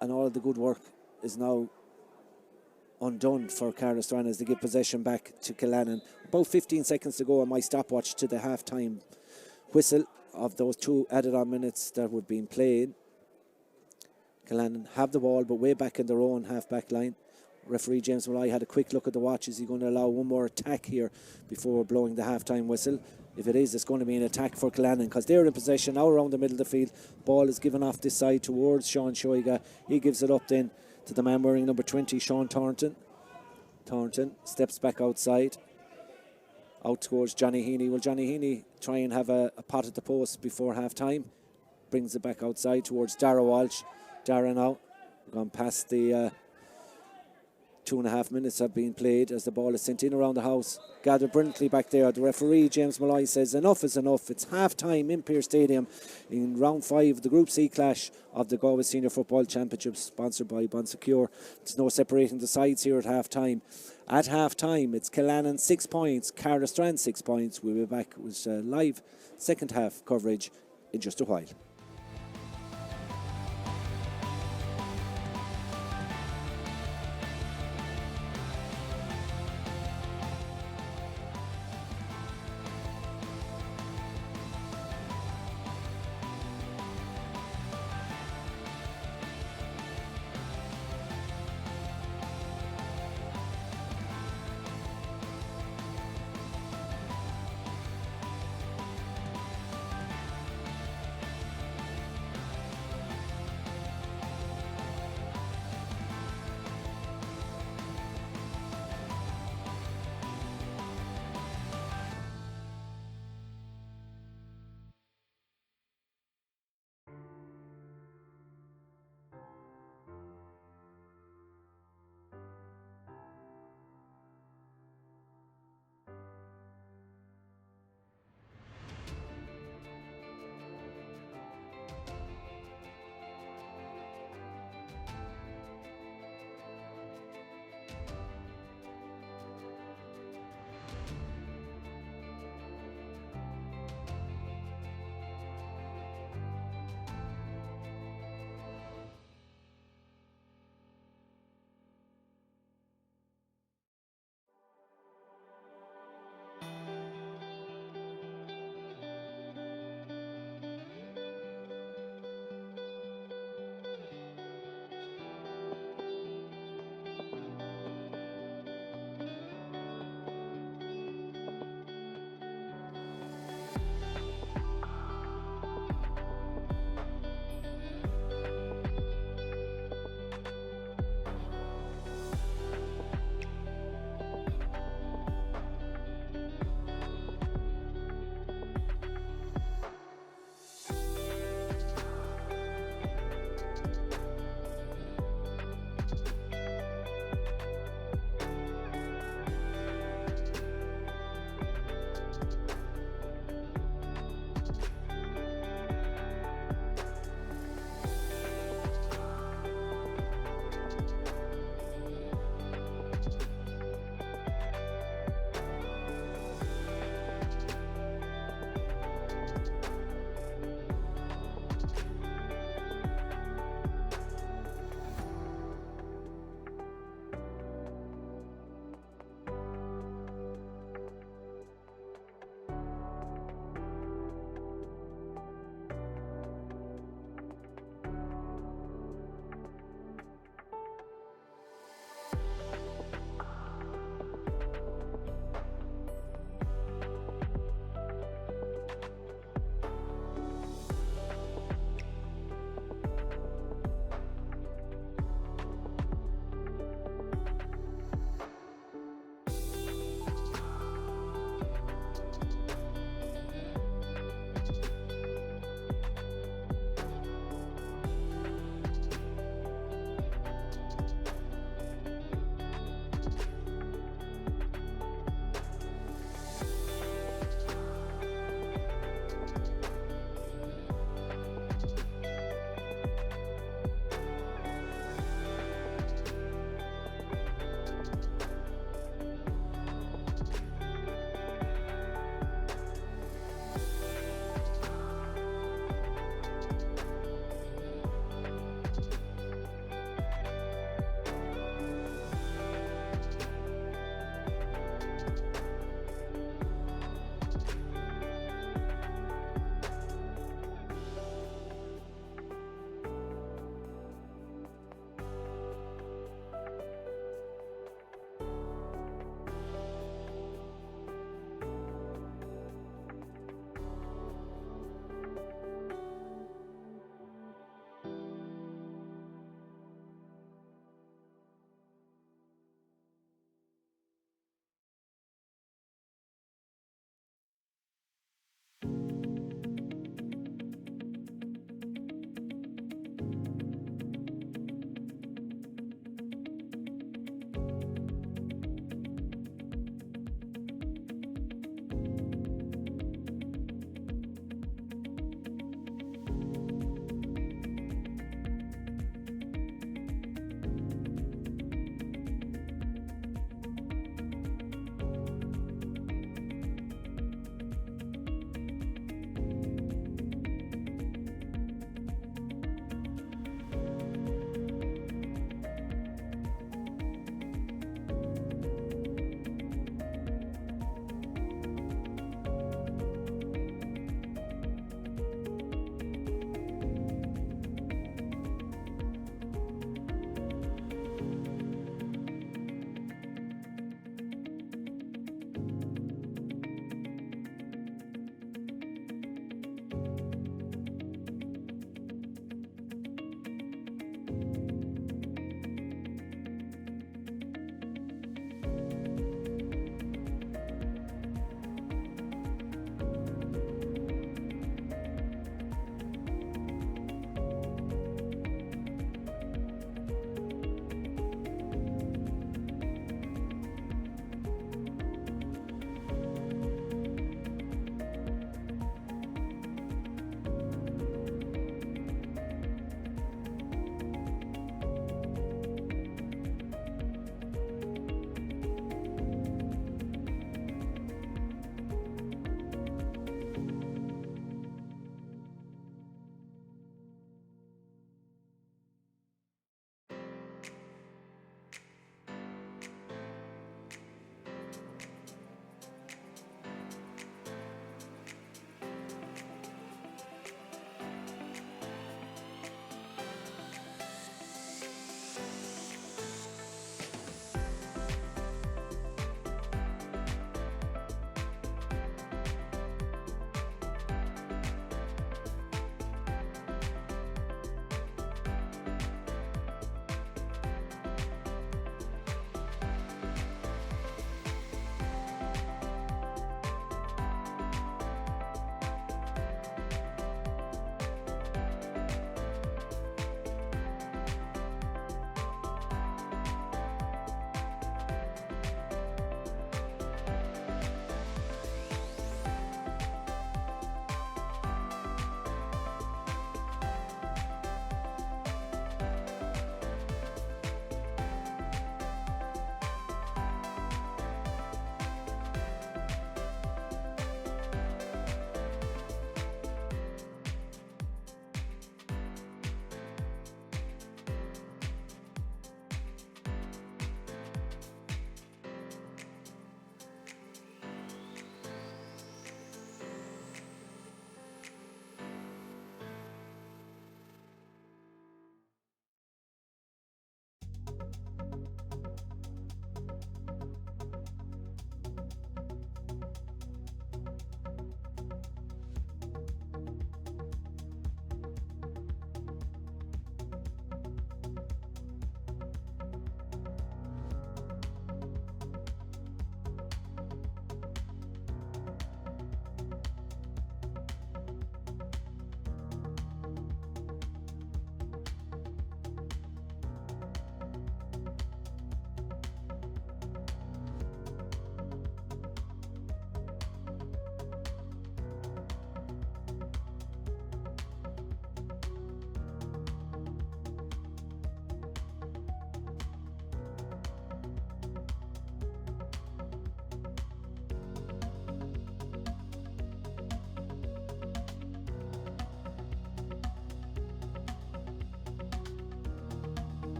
And all of the good work is now undone for Caherlistrane as they give possession back to Killannin. About 15 seconds to go on my stopwatch to the half-time whistle of those 2 added on minutes that were being played. Killannin have the ball, but way back in their own half-back line. Referee James Malloy had a quick look at the watch. Is he going to allow one more attack here before blowing the half-time whistle? If it is, it's going to be an attack for Killannin because they're in possession now around the middle of the field. Ball is given off this side towards Sean Shoiga. He gives it up then to the man wearing number 20, Sean Thornton. Thornton steps back outside. Out towards Johnny Heaney. Will Johnny Heaney try and have a pot at the post before half-time? Brings it back outside towards Dara Walsh. Dara now gone past the 2.5 minutes have been played as the ball is sent in around the house. Gathered brilliantly back there. The referee, James Malloy, says enough is enough. It's half-time in Pearse Stadium in round 5 of the Group C clash of the Galway Senior Football Championship, sponsored by Bonsecure. There's no separating the sides here at half-time. At half-time, it's Killannin 6 points, Caherlistrane 6 points. We'll be back with live second half coverage in just a while.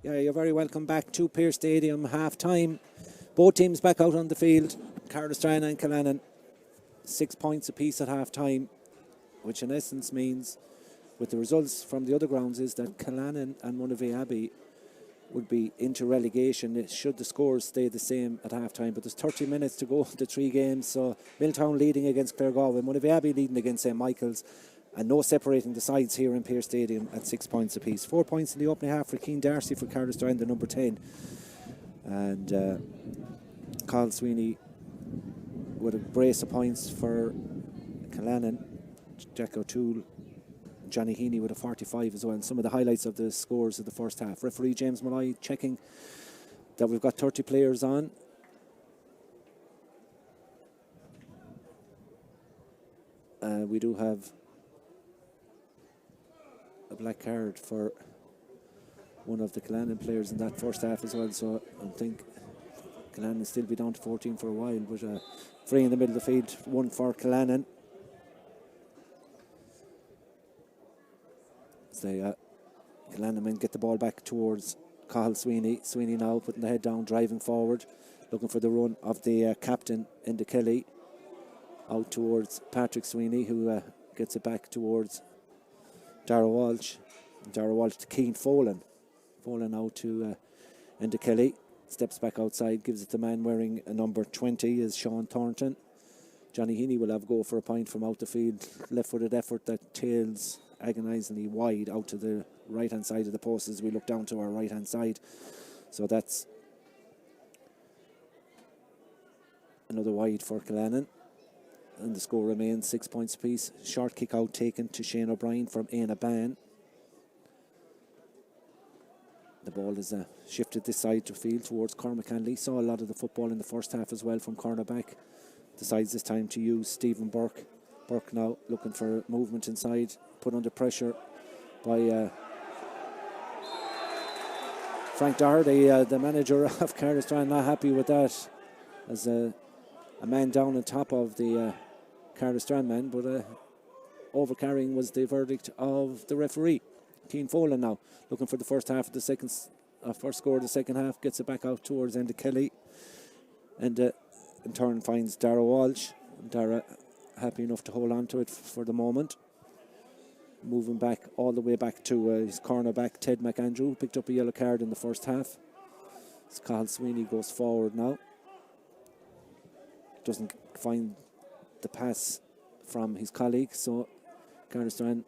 Yeah, you're very welcome back to Pearse Stadium, half-time. Both teams back out on the field, Caherlistrane and Killannin. 6 points apiece at half-time, which in essence means, with the results from the other grounds, is that Killannin and Monavea Abbey would be into relegation should the scores stay the same at half-time. But there's 30 minutes to go to 3 games, so Milltown leading against Galway, Monavea Abbey leading against St. Michael's, and no separating the sides here in Pearse Stadium at 6 points apiece. 4 points in the opening half for Keane Darcy for Caherlistrane, the number 10. And Carl Sweeney with a brace of points for Killannin. Jack O'Toole, Johnny Heaney with a 45 as well. And some of the highlights of the scores of the first half. Referee James Malloy checking that we've got 30 players on. We do have a black card for one of the Killannin players in that first half as well, so I think Killannin will still be down to 14 for a while, but free in the middle of the field, one for Killannin. So Killannin men get the ball back towards Cathal Sweeney. Sweeney now putting the head down, driving forward, looking for the run of the captain Enda Kelly, out towards Patrick Sweeney, who gets it back towards Dara Walsh. Dara Walsh to Keane Folan. Folan out to Enda Kelly. Steps back outside, gives it to the man wearing a number 20 is Sean Thornton. Johnny Heaney will have go for a point from out the field. Left-footed effort that tails agonisingly wide out to the right-hand side of the post as we look down to our right-hand side. So that's another wide for Killannin. And the score remains 6 points apiece. Short kick out taken to Shane O'Brien from Aina Ban. The ball is shifted this side to field towards Cormac Hanley. Saw a lot of the football in the first half as well from cornerback. Decides this time to use Stephen Burke. Burke now looking for movement inside. Put under pressure by Frank Doherty, the manager of Caherlistrane, not happy with that. As a man down on top of the Caherlistrane man, but overcarrying was the verdict of the referee. Keane Folan now looking for the first half of the first score of the second half, gets it back out towards Enda Kelly, and in turn finds Dara Walsh. Dara happy enough to hold on to it for the moment. Moving back all the way back to his cornerback Ted McAndrew, who picked up a yellow card in the first half. As Cathal Sweeney goes forward now. Doesn't find the pass from his colleague, so Caherlistrane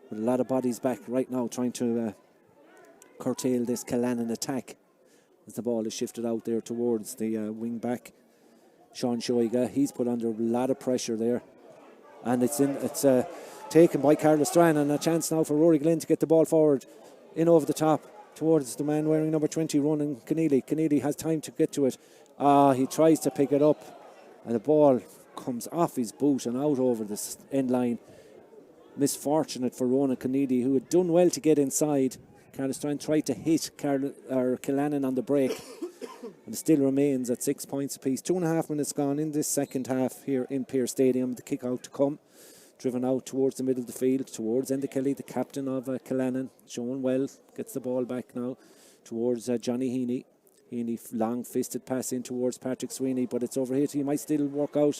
with a lot of bodies back right now trying to curtail this Killannin attack as the ball is shifted out there towards the wing back Sean Shoiga. He's put under a lot of pressure there, and it's taken by Caherlistrane, and a chance now for Rory Glenn to get the ball forward in over the top towards the man wearing number 20 running Keneally. Keneally has time to get to it. He tries to pick it up, and the ball comes off his boot and out over the end line. Misfortunate for Ronan Keneally, who had done well to get inside. Caherlistrane tried to hit Killannin on the break, and it still remains at 6 points apiece. 2.5 minutes gone in this second half here in Pearse Stadium. The kick out to come, driven out towards the middle of the field, towards Enda Kelly, the captain of Killannin, showing well, gets the ball back now towards Johnny Heaney. Heaney long fisted pass in towards Patrick Sweeney, but it's over here. He might still work out,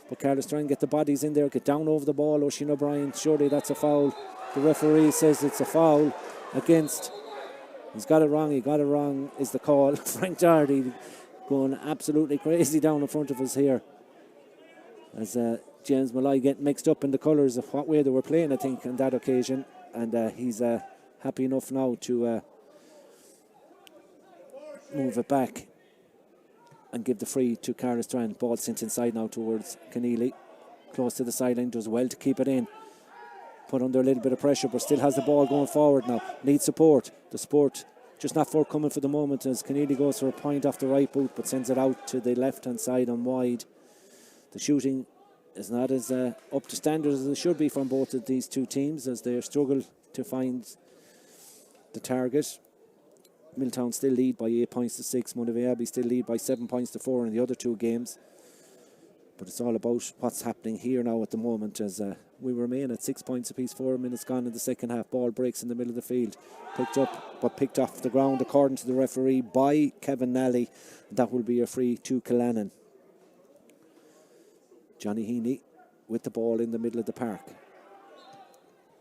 but Caherlistrane get the bodies in there, get down over the ball. Oisin O'Brien, surely that's a foul. The referee says it's a foul against, he's got it wrong, is the call. Frank Doherty going absolutely crazy down in front of us here as James Malloy getting mixed up in the colours of what way they were playing, I think, on that occasion, and he's happy enough now to move it back and give the free to Caherlistrane. Ball sent inside now towards Keneally, close to the sideline, does well to keep it in, put under a little bit of pressure, but still has the ball going forward now. Needs support. The support just not forthcoming for the moment as Keneally goes for a point off the right boot, but sends it out to the left hand side and wide. The shooting is not as up to standard as it should be from both of these two teams as they struggle to find the target. Milltown still lead by 8 points to 6. Monavea Abbey still lead by 7 points to 4 in the other two games. But it's all about what's happening here now at the moment, as we remain at 6 points apiece, 4 minutes gone in the second half. Ball breaks in the middle of the field, picked up but picked off the ground according to the referee by Kevin Nally. That will be a free to Killannin. Johnny Heaney with the ball in the middle of the park,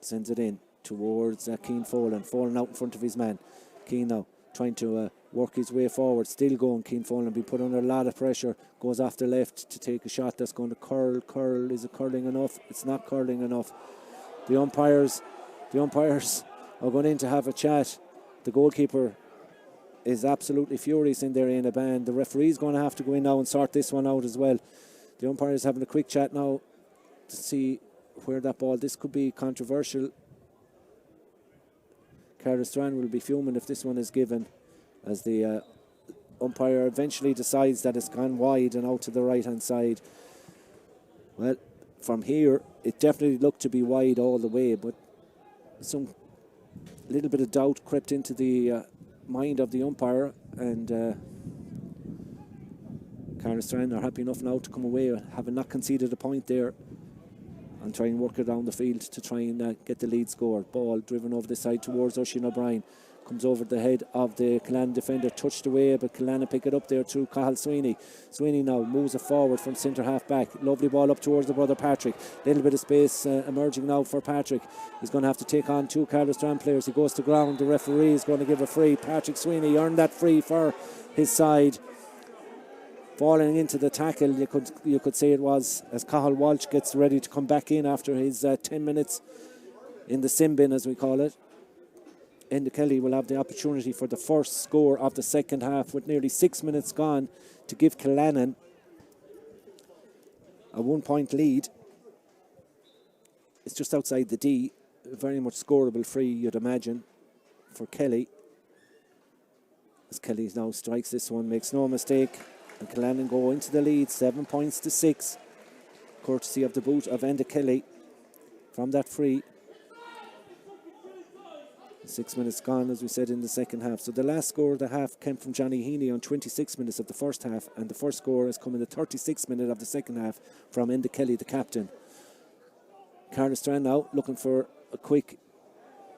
sends it in towards Keane Folan. Folan out in front of his man. Keane now trying to work his way forward, still going. Keane Folan be put under a lot of pressure, goes off the left to take a shot that's going to curl. Is it curling enough? It's not curling enough. The umpires are going in to have a chat. The goalkeeper is absolutely furious in there in a band. The referee's going to have to go in now and sort this one out as well. The umpire is having a quick chat now to see where that ball, this could be controversial. Caherlistrane will be fuming if this one is given, as the umpire eventually decides that it's gone wide and out to the right hand side. Well, from here it definitely looked to be wide all the way, but some little bit of doubt crept into the mind of the umpire, and Caherlistrane are happy enough now to come away having not conceded a point there and try and work it down the field to try and get the lead score. Ball driven over the side towards Oisin O'Brien. Comes over the head of the Killannin defender, touched away, but Killannin pick it up there through Cathal Sweeney. Sweeney now moves it forward from centre half back. Lovely ball up towards the brother Patrick. Little bit of space emerging now for Patrick. He's going to have to take on two Caherlistrane players. He goes to ground. The referee is going to give a free. Patrick Sweeney earned that free for his side. Falling into the tackle, you could say it was, as Cathal Walsh gets ready to come back in after his 10 minutes in the sin bin, as we call it. Enda Kelly will have the opportunity for the first score of the second half with nearly 6 minutes gone to give Killannin a 1 point lead. It's just outside the D, very much scoreable free, you'd imagine, for Kelly. As Kelly now strikes this one, makes no mistake, and Killannin go into the lead, 7 points to 6, courtesy of the boot of Enda Kelly from that free. 6 minutes gone, as we said, in the second half. So the last score of the half came from Johnny Heaney on 26 minutes of the first half, and the first score has come in the 36th minute of the second half from Enda Kelly, the captain. Caherlistrane now looking for a quick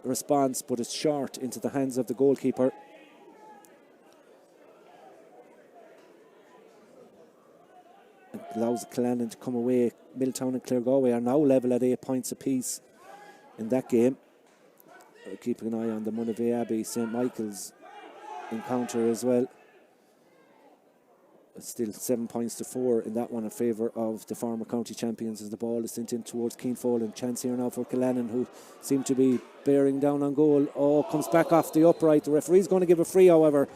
response, but it's short into the hands of the goalkeeper. It allows Killannin to come away. Milltown and Claregalway are now level at 8 points apiece in that game. Keeping an eye on the Monavea Abbey St. Michael's encounter as well. It's still 7 points to 4 in that one in favour of the former county champions, as the ball is sent in towards Keane Folan. Chance here now for Killannin, who seem to be bearing down on goal. Oh, comes back off the upright. The referee's going to give a free, however.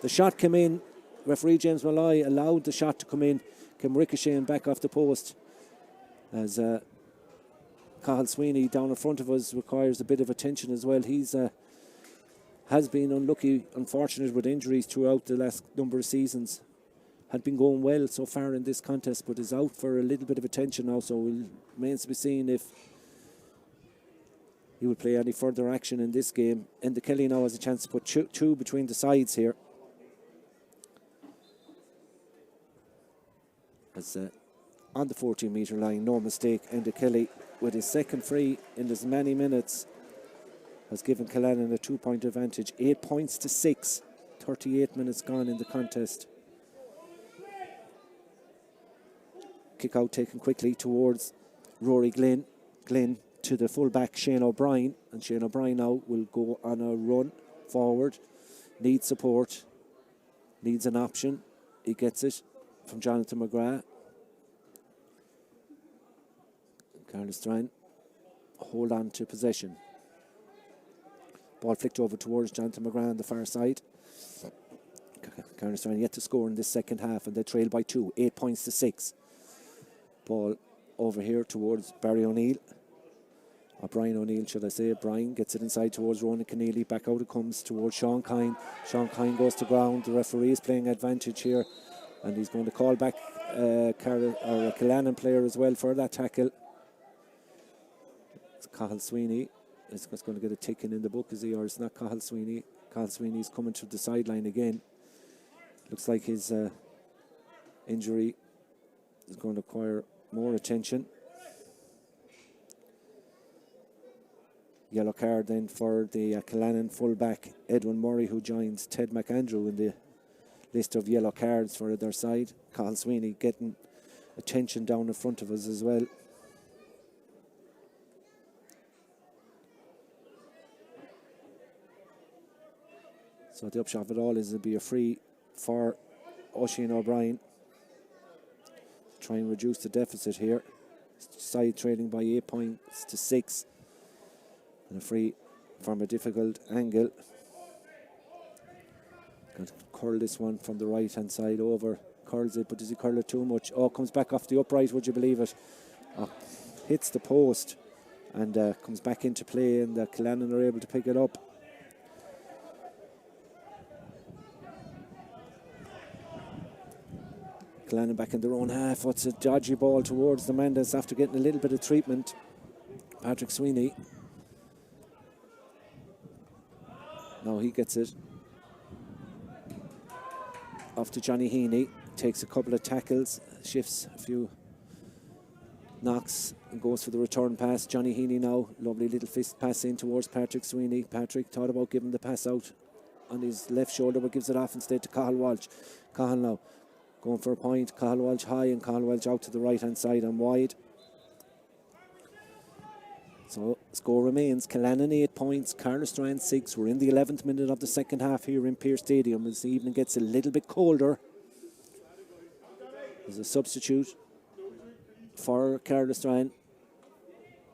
The shot came in. Referee James Malloy allowed the shot to come in, came ricocheting back off the post, as Cathal Sweeney down in front of us requires a bit of attention as well. He's has been unlucky, unfortunate with injuries throughout the last number of seasons. Had been going well so far in this contest, but is out for a little bit of attention now, so it remains to be seen if he will play any further action in this game. Enda Kelly now has a chance to put two between the sides here. As on the 14-metre line, no mistake, Enda Kelly with his second free in as many minutes has given Killannin a 2 point advantage. 8 points to 6, 38 minutes gone in the contest. Kick out taken quickly towards Rory Glynn. Glynn to the fullback Shane O'Brien, and Shane O'Brien now will go on a run forward. Needs support, needs an option. He gets it from Jonathan McGrath. Caherlistrane hold on to possession. Ball flicked over towards Jonathan McGrath on the far side. Caherlistrane yet to score in this second half, and they trail by 2, 8 points to 6. Ball over here towards Barry O'Neill, or Brian O'Neill should I say. Brian gets it inside towards Ronan Keneally. Back out it comes towards Sean Kine. Sean Kine goes to ground. The referee is playing advantage here, and he's going to call back a Killannin player as well for that tackle. It's Cathal Sweeney. It's going to get a tick in the book, is he, or it's not Cathal Sweeney. Cathal Sweeney's coming to the sideline again. Looks like his injury is going to require more attention. Yellow card then for the Killannin fullback Edwin Murray, who joins Ted McAndrew in the list of yellow cards for their side. Cathal Sweeney getting attention down in front of us as well. So the upshot of it all is it'll be a free for Oisin O'Brien. Try and reduce the deficit here. Side trading by 8 points to 6. And a free from a difficult angle. Going to curl this one from the right hand side over. Curls it, but does he curl it too much? Oh, comes back off the upright, would you believe it? Oh, hits the post and comes back into play, and the Killannin are able to pick it up. Killannin back in their own half. What's a dodgy ball towards the Mendes after getting a little bit of treatment. Patrick Sweeney. Now he gets it. Off to Johnny Heaney. Takes a couple of tackles. Shifts a few knocks and goes for the return pass. Johnny Heaney now. Lovely little fist pass in towards Patrick Sweeney. Patrick thought about giving the pass out on his left shoulder, but gives it off instead to Cathal Walsh. Cathal now going for a point. Cathal Walsh high and Cathal Walsh out to the right hand side and wide. So score remains Killannin 8 points, Caherlistrane 6. We're in the 11th minute of the second half here in Pearse Stadium as the evening gets a little bit colder. There's a substitute for Caherlistrane.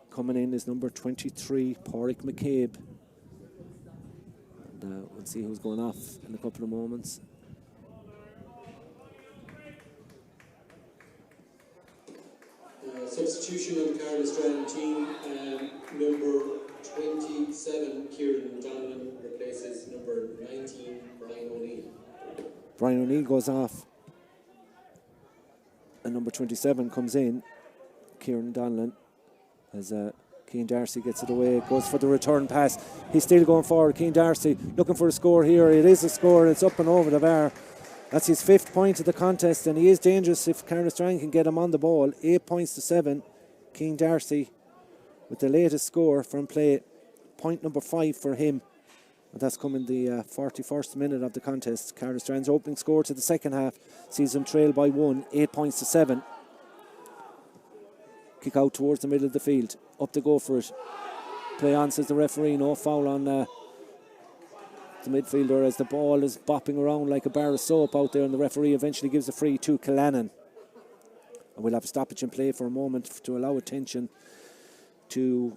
Coming in is number 23, Pádraig McCabe. And we'll see who's going off in a couple of moments. Substitution on the Caherlistrane team, number 27, Kieran Donlan, replaces number 19, Brian O'Neill. Brian O'Neill goes off, and number 27 comes in, Kieran Donlan, as Cian Darcy gets it away, goes for the return pass. He's still going forward, Cian Darcy looking for a score here. It is a score, it's up and over the bar. That's his 5th point of the contest, and he is dangerous if Caherlistrane can get him on the ball. 8 points to 7. Cian Darcy with the latest score from play. Point number 5 for him. And that's come in the 41st minute of the contest. Caherlistrane's opening score to the second half sees them trail by 1. 8 points to 7. Kick out towards the middle of the field. Up to go for it. Play on, says the referee. No foul on the midfielder as the ball is bopping around like a bar of soap out there, and the referee eventually gives a free to Killannin. And we'll have a stoppage in play for a moment to allow attention to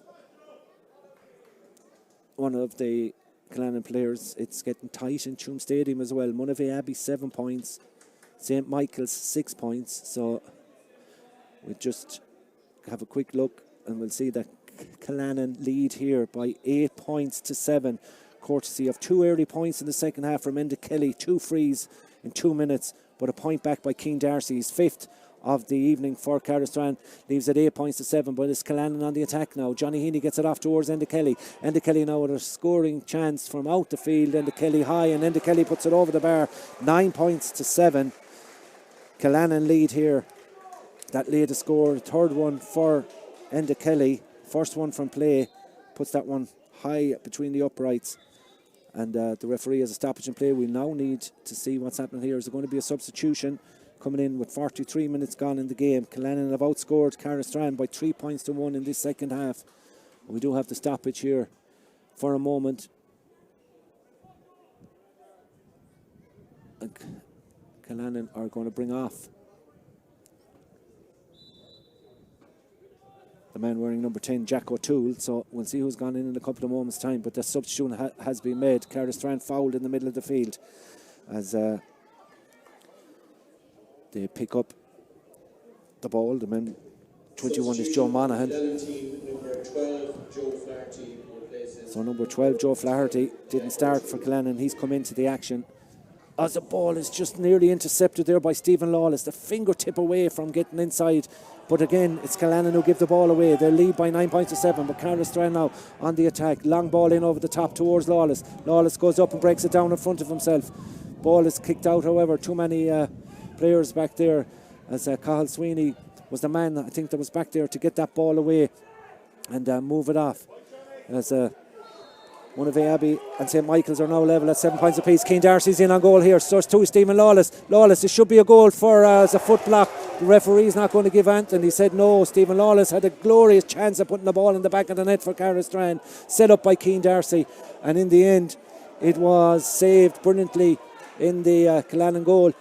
one of the Killannin players. It's getting tight in Tuam Stadium as well. Monavea Abbey 7 points, St. Michael's 6 points. So we'll just have a quick look and we'll see that Killannin lead here by 8 points to 7. Courtesy of 2 early points in the second half from Enda Kelly, 2 frees in 2 minutes, but a point back by Cian Darcy. He's 5th of the evening for Caherlistrane, leaves at 8 points to 7, but it's Killannin on the attack now. Johnny Heaney gets it off towards Enda Kelly. Enda Kelly now with a scoring chance from out the field. Enda Kelly high, and Enda Kelly puts it over the bar. 9 points to 7. Killannin lead here. That latest score, third one for Enda Kelly. First one from play, puts that one high between the uprights. And the referee has a stoppage in play. We now need to see what's happening here. Is there going to be a substitution coming in with 43 minutes gone in the game? Killannin have outscored Caherlistrane by 3 points to 1 in this second half. We do have the stoppage here for a moment. And Killannin are going to bring off the man wearing number 10, Jack O'Toole. So we'll see who's gone in a couple of moments' time. But the substitution has been made. Caherlistrane fouled in the middle of the field as they pick up the ball. The man 21 is Joe Monaghan. Number 12, Joe Flaherty replaces. So number 12, Joe Flaherty, didn't start for Killannin. He's come into the action. As the ball is just nearly intercepted there by Stephen Lawless. The fingertip away from getting inside. But again, it's Killannin who give the ball away. They lead by 9 points to 7. But Caherlistrane now on the attack. Long ball in over the top towards Lawless. Lawless goes up and breaks it down in front of himself. Ball is kicked out, however. Too many players back there. as Cahill Sweeney was the man, I think, that was back there to get that ball away and move it off. As Monaghan Abbey and St. Michael's are now level at 7 points apiece. Keane Darcy's in on goal here. Starts to Stephen Lawless. Lawless, it should be a goal for as a foot block. The referee's not going to give Anthony. He said no. Stephen Lawless had a glorious chance of putting the ball in the back of the net for Caherlistrane, set up by Keane Darcy, and in the end it was saved brilliantly in the Killannin goal.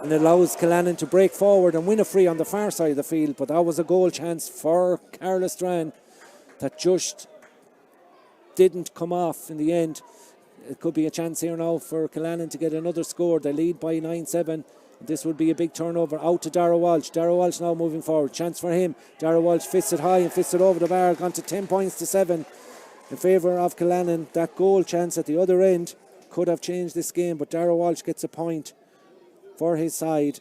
And it allows Killannin to break forward and win a free on the far side of the field. But that was a goal chance for Caherlistrane that just didn't come off in the end. It could be a chance here now for Killannin to get another score. They lead by 9-7. This would be a big turnover out to Darragh Walsh. Darragh Walsh now moving forward. Chance for him. Darragh Walsh fits it high and fits it over the bar. Gone to 10 points to 7 in favour of Killannin. That goal chance at the other end could have changed this game, but Darragh Walsh gets a point for his side.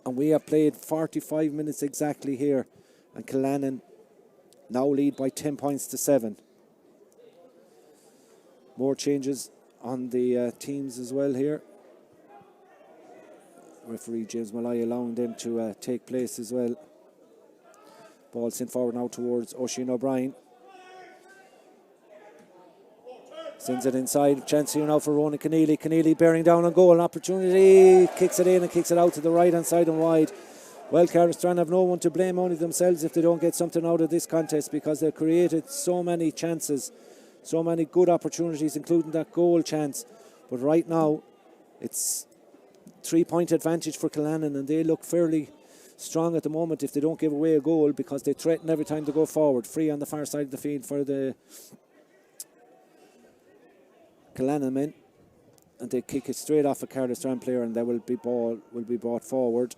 And we have played 45 minutes exactly here. And Killannin now lead by 10 points to 7. More changes on the teams as well here. Referee James Malloy allowing them to take place as well. Ball sent forward now towards Oisin O'Brien. Sends it inside. Chance here now for Ronan Keneally. Keneally bearing down on goal. An opportunity. Kicks it in and kicks it out to the right hand side and wide. Well, Caherlistrane have no one to blame, only themselves if they don't get something out of this contest, because they've created so many chances, so many good opportunities, including that goal chance. But right now, it's 3-point advantage for Killannin, and they look fairly strong at the moment if they don't give away a goal, because they threaten every time they go forward. Free on the far side of the field for the Killannin men, and they kick it straight off a Caherlistrane player, and ball will be brought forward.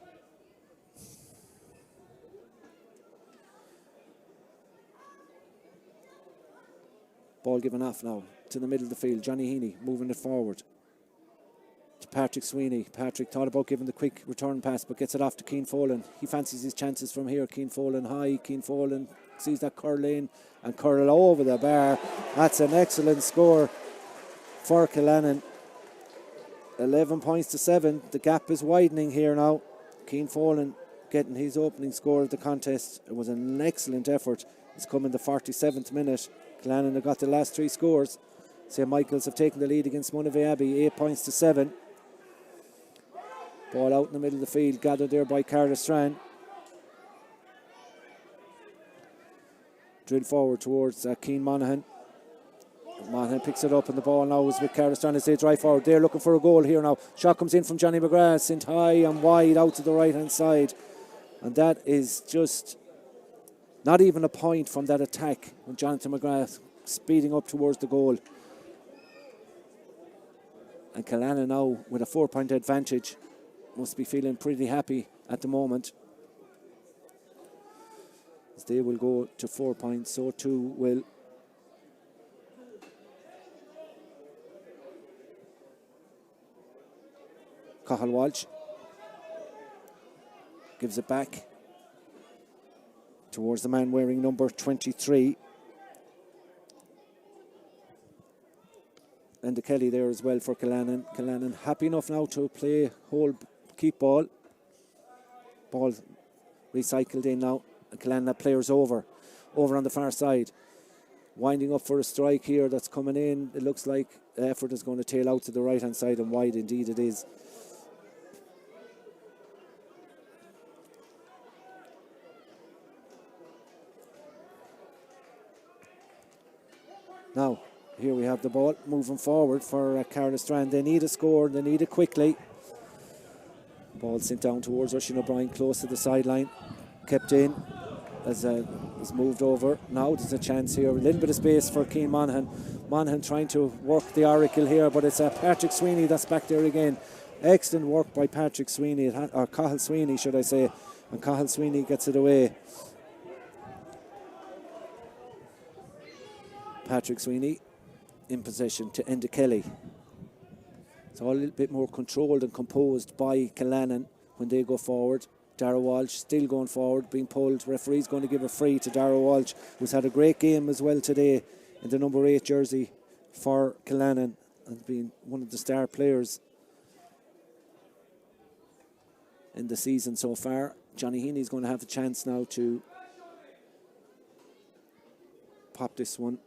Ball given off now to the middle of the field. Johnny Heaney moving it forward to Patrick Sweeney. Patrick thought about giving the quick return pass, but gets it off to Keane Folan. He fancies his chances from here. Keane Folan high. Keane Folan sees that curl in and curl over the bar. That's an excellent score for Killannin. 11 points to 7. The gap is widening here now. Keane Folan getting his opening score of the contest. It was an excellent effort. It's come in the 47th minute. Killannin have got the last 3 scores. St. Michael's have taken the lead against Monaghan Abbey, 8 points to 7. Ball out in the middle of the field, gathered there by Caherlistrane. Drilled forward towards Keane Monaghan. Monaghan picks it up, and the ball now is with Caherlistrane as they drive forward. They're looking for a goal here now. Shot comes in from Johnny McGrath, sent high and wide out to the right hand side. And that is just not even a point from that attack when Jonathan McGrath speeding up towards the goal. And Killannin now with a 4-point advantage must be feeling pretty happy at the moment, as they will go to 4 points. So too will Cahill Walsh. Gives it back towards the man wearing number 23. And the Kelly there as well for Killannin. Killannin happy enough now to play keep ball. Ball recycled in now. And Killannin players over on the far side. Winding up for a strike here that's coming in. It looks like the effort is going to tail out to the right hand side, and wide indeed it is. Now, here we have the ball moving forward for Caherlistrane. They need a score, they need it quickly. Ball sent down towards Oisin O'Brien, close to the sideline. Kept in as is moved over. Now there's a chance here, a little bit of space for Keane Monaghan. Monaghan trying to work the oracle here, but it's Patrick Sweeney that's back there again. Excellent work by Patrick Sweeney, or Cahill Sweeney should I say. And Cahill Sweeney gets it away. Patrick Sweeney in possession to Enda Kelly. It's all a little bit more controlled and composed by Killannin when they go forward. Darragh Walsh still going forward, being pulled. Referee's going to give a free to Darragh Walsh, who's had a great game as well today in the number 8 jersey for Killannin and being one of the star players in the season so far. Johnny Heaney's going to have a chance now to pop this one.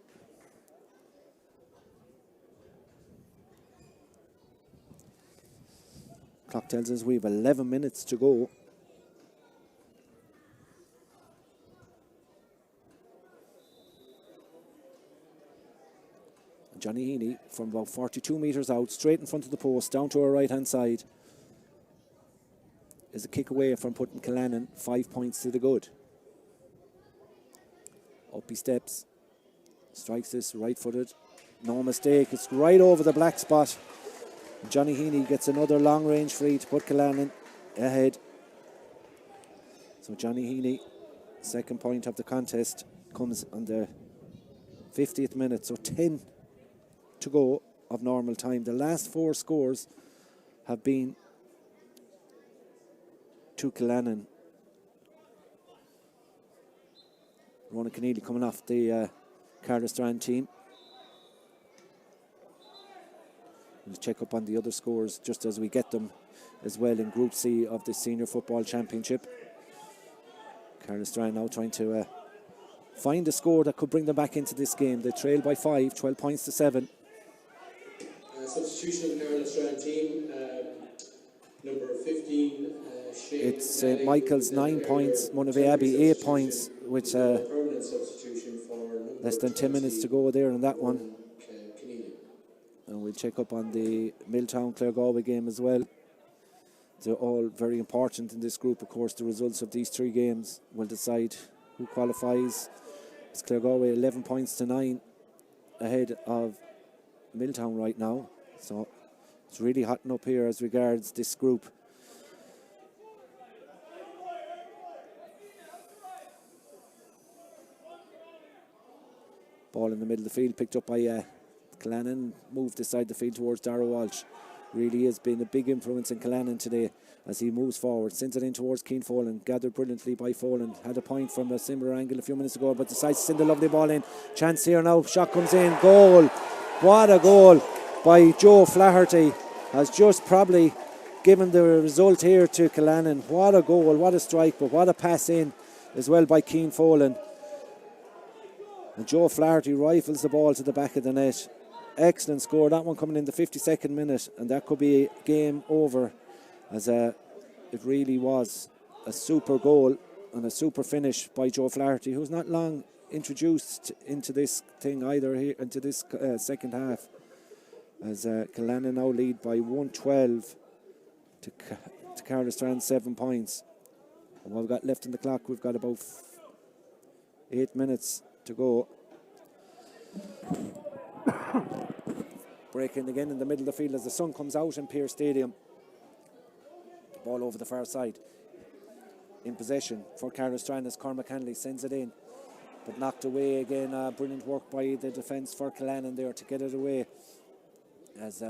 Clock tells us we have 11 minutes to go. Johnny Heaney from about 42 metres out, straight in front of the post, down to our right-hand side, is a kick away from putting Killannin 5 points to the good. Up he steps, strikes this right-footed, no mistake, it's right over the black spot. Johnny Heaney gets another long-range free to put Killannin ahead. So Johnny Heaney, second point of the contest, comes on the 50th minute, so 10 to go of normal time. The last 4 scores have been to Killannin. Ronan Keneally coming off the Caherlistrane team. We'll check up on the other scores just as we get them as well in Group C of the Senior Football Championship. Caherlistrane now trying to find a score that could bring them back into this game. They trail by 5, 12 points to 7. Substitution of the Caherlistrane team, number 15, Shane. It's St Michael's 9 points, Monavea Abbey 8 points, with permanent substitution for less than 10 minutes to go there on that one. And we'll check up on the Milltown-Clare Galway game as well. They're all very important in this group. Of course, the results of these 3 games will decide who qualifies. It's Clare Galway 11 points to 9 ahead of Milltown right now. So it's really hotting up here as regards this group. Ball in the middle of the field, picked up by Killannin, moved aside the field towards Dara Walsh. Really has been a big influence in Killannin today as he moves forward. Sends it in towards Keane Folan, gathered brilliantly by Folan. Had a point from a similar angle a few minutes ago, but decides to send the lovely ball in. Chance here now, shot comes in, goal. What a goal by Joe Flaherty. Has just probably given the result here to Killannin. What a goal, what a strike, but what a pass in as well by Keane Folan. And Joe Flaherty rifles the ball to the back of the net. Excellent score, that one coming in the 52nd minute, and that could be game over, as it really was a super goal and a super finish by Joe Flaherty, who's not long introduced into this thing either, here into this second half, as Killannin now lead by 112 to Caherlistrane 7 points. And what we've got left in the clock, we've got about 8 minutes to go. Breaking again in the middle of the field as the sun comes out in Pearse Stadium. The ball over the far side. In possession for Caherlistrane as Cormac Hanley sends it in, but knocked away again. Brilliant work by the defence for Killannin there to get it away, as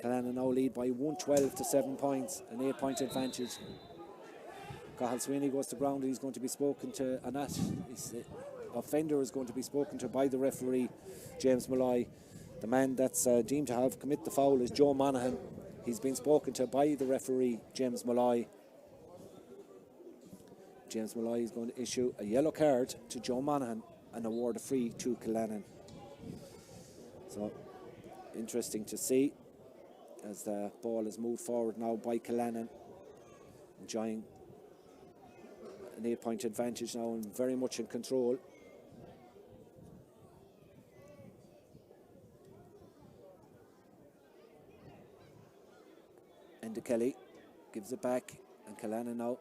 Killannin now lead by 112 to 7 points, an 8-point advantage. Cathal Sweeney goes to ground. He's going to be spoken to, and that is the offender is going to be spoken to by the referee, James Malloy. The man that's deemed to have committed the foul is Joe Monaghan. He's been spoken to by the referee, James Malloy. James Malloy is going to issue a yellow card to Joe Monaghan and award a free to Killannin. So, interesting to see as the ball is moved forward now by Killannin, enjoying an 8-point advantage now and very much in control. Enda Kelly gives it back, and Killannin now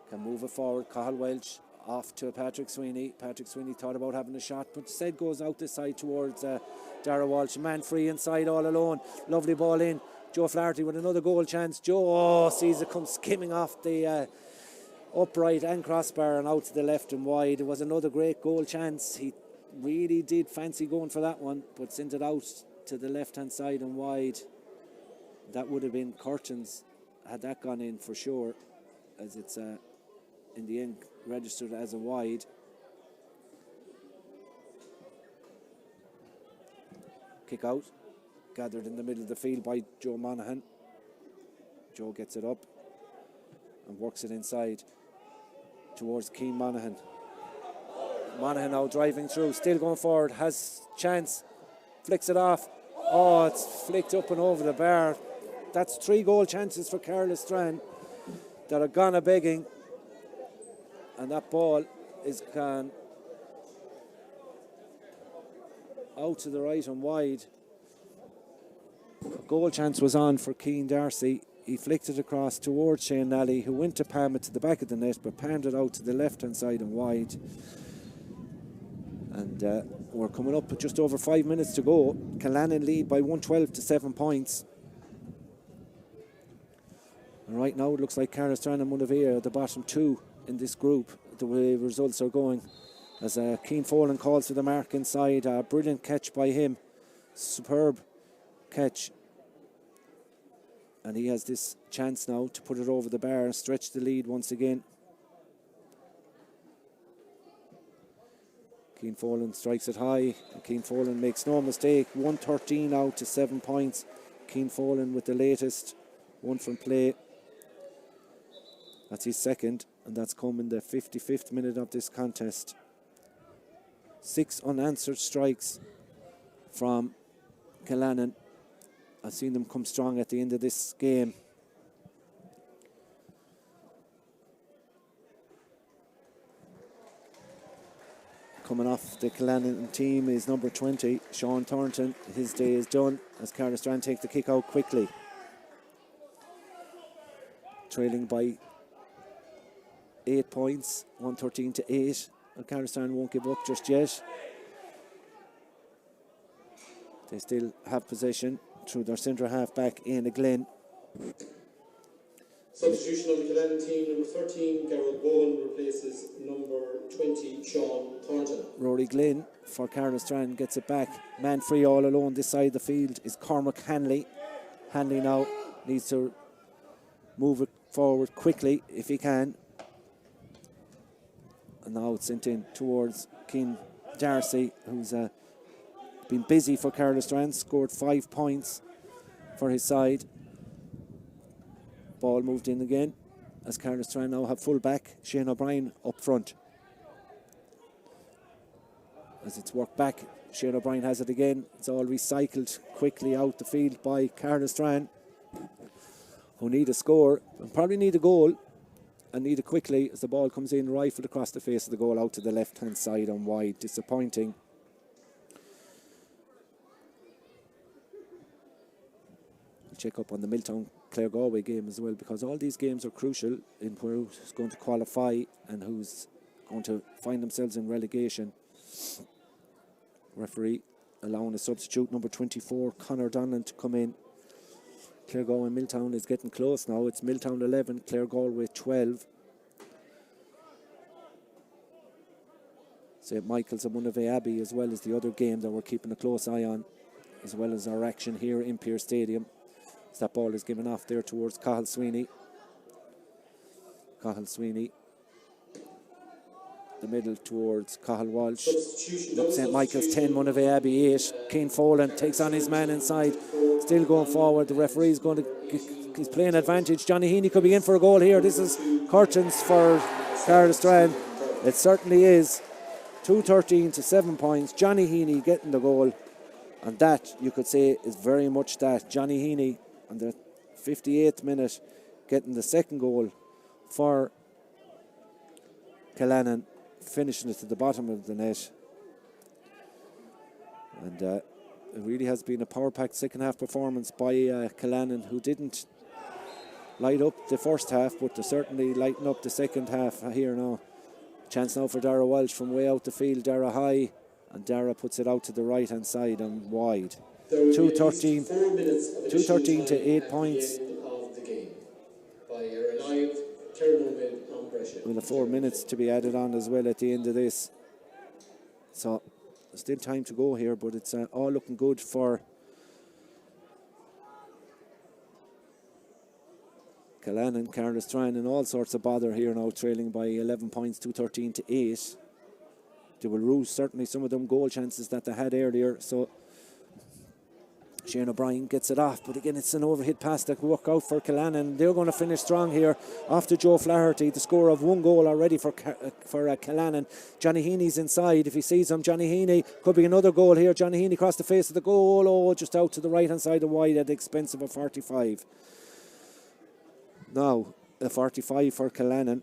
can move it forward. Cathal Welch off to Patrick Sweeney. Patrick Sweeney thought about having a shot, but instead goes out this side towards Dara Walsh. Man free inside all alone. Lovely ball in. Joe Flaherty with another goal chance. Joe sees it come skimming off the upright and crossbar and out to the left and wide. It was another great goal chance. He really did fancy going for that one, but sent it out to the left-hand side and wide. That would have been curtains had that gone in for sure, as it's in the end registered as a wide. Kick out, gathered in the middle of the field by Joe Monaghan. Joe gets it up, and works it inside towards Keane Monaghan. Monaghan now driving through, still going forward, has chance, flicks it off. Oh, it's flicked up and over the bar. That's 3 goal chances for Caherlistrane that are gone a begging, and that ball is gone out to the right and wide. Goal chance was on for Keane Darcy. He flicked it across towards Shane Nally, who went to palm it to the back of the net, but palmed it out to the left hand side and wide. And we're coming up with just over 5 minutes to go. Killannin lead by 112 to 7 points. And right now it looks like Caherlistrane and Monavia are the bottom 2 in this group, the way results are going. As Keane Folan calls for the mark inside, a brilliant catch by him, superb catch. And he has this chance now to put it over the bar and stretch the lead once again. Keane Folan strikes it high, and Keane Folan makes no mistake. 113 out to 7 points. Keane Folan with the latest one from play. That's his second, and that's come in the 55th minute of this contest. 6 unanswered strikes from Killannin. I've seen them come strong at the end of this game. Coming off the Killannin team is number 20, Sean Thornton. His day is done as Caherlistrane take the kick out quickly. Trailing by 8 points, 113 to 8. And Caherlistrane won't give up just yet. They still have possession through their centre half back, Ian Glenn. Substitution on the Killannin team, number 13, Garrett Bowen replaces number 20, Sean Thornton. Rory Glenn for Caherlistrane gets it back. Man free all alone this side of the field is Cormac Hanley. Hanley now needs to move it forward quickly if he can. And now it's sent in towards Keane Darcy, who's been busy for Caherlistrane, scored 5 points for his side. Ball moved in again as Caherlistrane now have full back. Shane O'Brien up front. As it's worked back, Shane O'Brien has it again. It's all recycled quickly out the field by Caherlistrane, who need a score and probably need a goal, and need it quickly as the ball comes in, rifled across the face of the goal out to the left hand side and wide. Disappointing. We'll check up on the Milltown Clare Galway game as well, because all these games are crucial in who's going to qualify and who's going to find themselves in relegation. Referee allowing a substitute, number 24, Conor Donlan, to come in. Clare Galway Milltown is getting close now. It's Milltown 11, Clare Galway 12. St Michael's and Monavea Abbey, as well as the other game that we're keeping a close eye on, as well as our action here in Pearse Stadium. As that ball is given off there towards Cathal Sweeney. Cathal Sweeney, the middle towards Cathal Walsh. St Michael's 10, Monavea Abbey 8. Keane Folan takes on his man inside, still going forward. The referee's going to, he's playing advantage. Johnny Heaney could be in for a goal here. This is curtains for Caherlistrane. It certainly is. 213 to 7 points. Johnny Heaney getting the goal, and that, you could say, is very much that. Johnny Heaney on the 58th minute getting the second goal for Killannin, finishing it to the bottom of the net. And it really has been a power-packed second half performance by Killannin, who didn't light up the first half, but they're certainly lighting up the second half here now. Chance now for Dara Walsh from way out the field. Dara high, and Dara puts it out to the right hand side and wide. 213 to 8 points. With 4 minutes to be added on as well at the end of this. So still time to go here, but it's all looking good for Killannin, Caherlistrane, and all sorts of bother here now, trailing by 11 points, 213 to 8. They will lose certainly some of them goal chances that they had earlier. So Shane O'Brien gets it off, but again it's an overhit pass that will work out for Killannin. They're going to finish strong here after Joe Flaherty. The score of 1 goal already for Killannin. Johnny Heaney's inside. If he sees him, Johnny Heaney, could be another goal here. Johnny Heaney across the face of the goal. Oh, just out to the right hand side of wide at the expense of a 45. Now, a 45 for Killannin.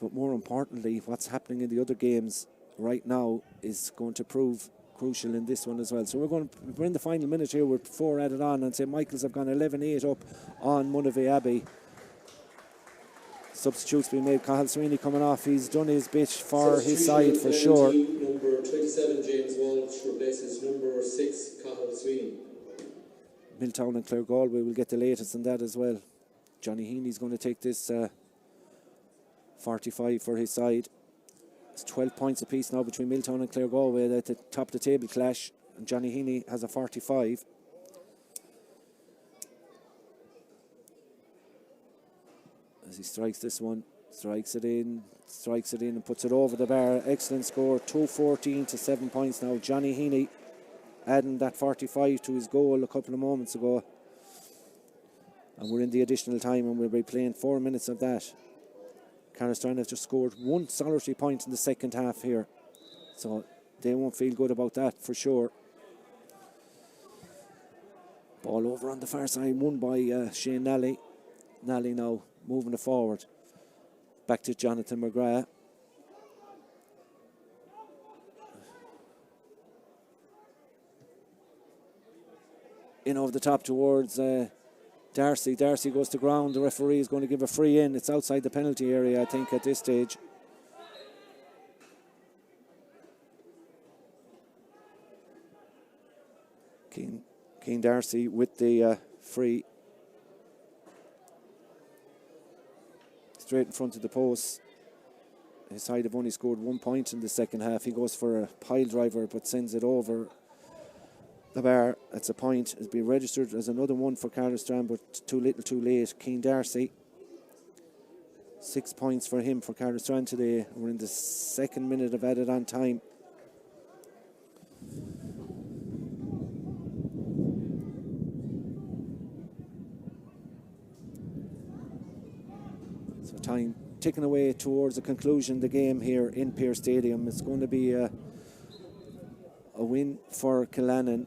But more importantly, what's happening in the other games right now is going to prove crucial in this one as well. So we're in the final minute here with 4 added on, and St. Michael's have gone 11-8 up on Monavea Abbey. Substitutes being made. Caherlistrane coming off. He's done his bit for his side for sure. Number 27 James Walsh replaces number 6 Caherlistrane. Milltown and Clare Galway will get the latest on that as well. Johnny Heaney's going to take this 45 for his side. It's 12 points apiece now between Milltown and Clare Galway at the top of the table clash, and Johnny Heaney has a 45. As he strikes this one, strikes it in and puts it over the bar. Excellent score, 2-14 to 7 points now. Johnny Heaney adding that 45 to his goal a couple of moments ago. And we're in the additional time and we'll be playing 4 minutes of that. Caherlistrane have just scored 1 solitary point in the second half here, so they won't feel good about that for sure. Ball over on the far side, won by Shane Nally. Nally now moving it forward. Back to Jonathan McGrath. In over the top towards Darcy. Darcy goes to ground. The referee is going to give a free in. It's outside the penalty area, I think, at this stage. Keane Darcy with the free. Straight in front of the post. His side have only scored 1 point in the second half. He goes for a pile driver but sends it over the bar. That's a point. It's been registered as another one for Caherlistrane, but too little too late. Keane Darcy, 6 points for him for Caherlistrane today. We're in the second minute of added on time. So time ticking away towards the conclusion of the game here in Pearse Stadium. It's going to be a win for Killannin.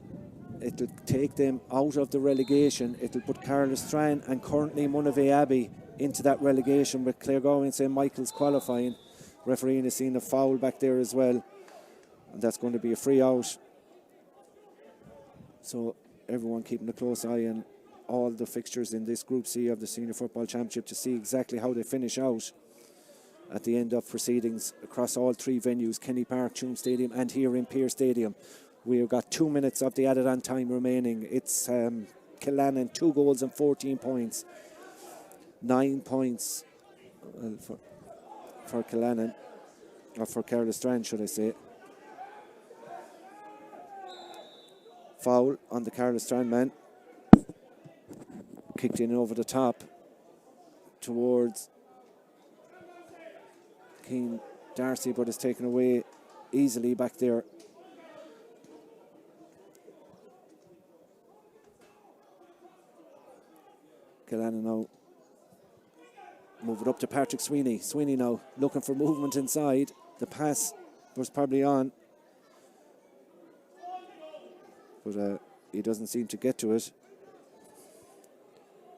It'll take them out of the relegation. It'll put Caherlistrane and currently Monavea Abbey into that relegation, with Claregalway and St. Michael's qualifying. Refereeing has seen a foul back there as well, and that's going to be a free out. So everyone keeping a close eye on all the fixtures in this Group C of the Senior Football Championship to see exactly how they finish out at the end of proceedings across all 3 venues, Kenny Park, Tuam Stadium and here in Pearse Stadium. We've got 2 minutes of the added on time remaining. It's Killannin, 2 goals and 14 points. 9 points for Killannin, or for Caherlistrane should I say. Foul on the Caherlistrane man. Kicked in over the top towards Keane Darcy, but it's taken away easily back there. Killannin now move it up to Patrick Sweeney. Sweeney now looking for movement inside. The pass was probably on, but he doesn't seem to get to it.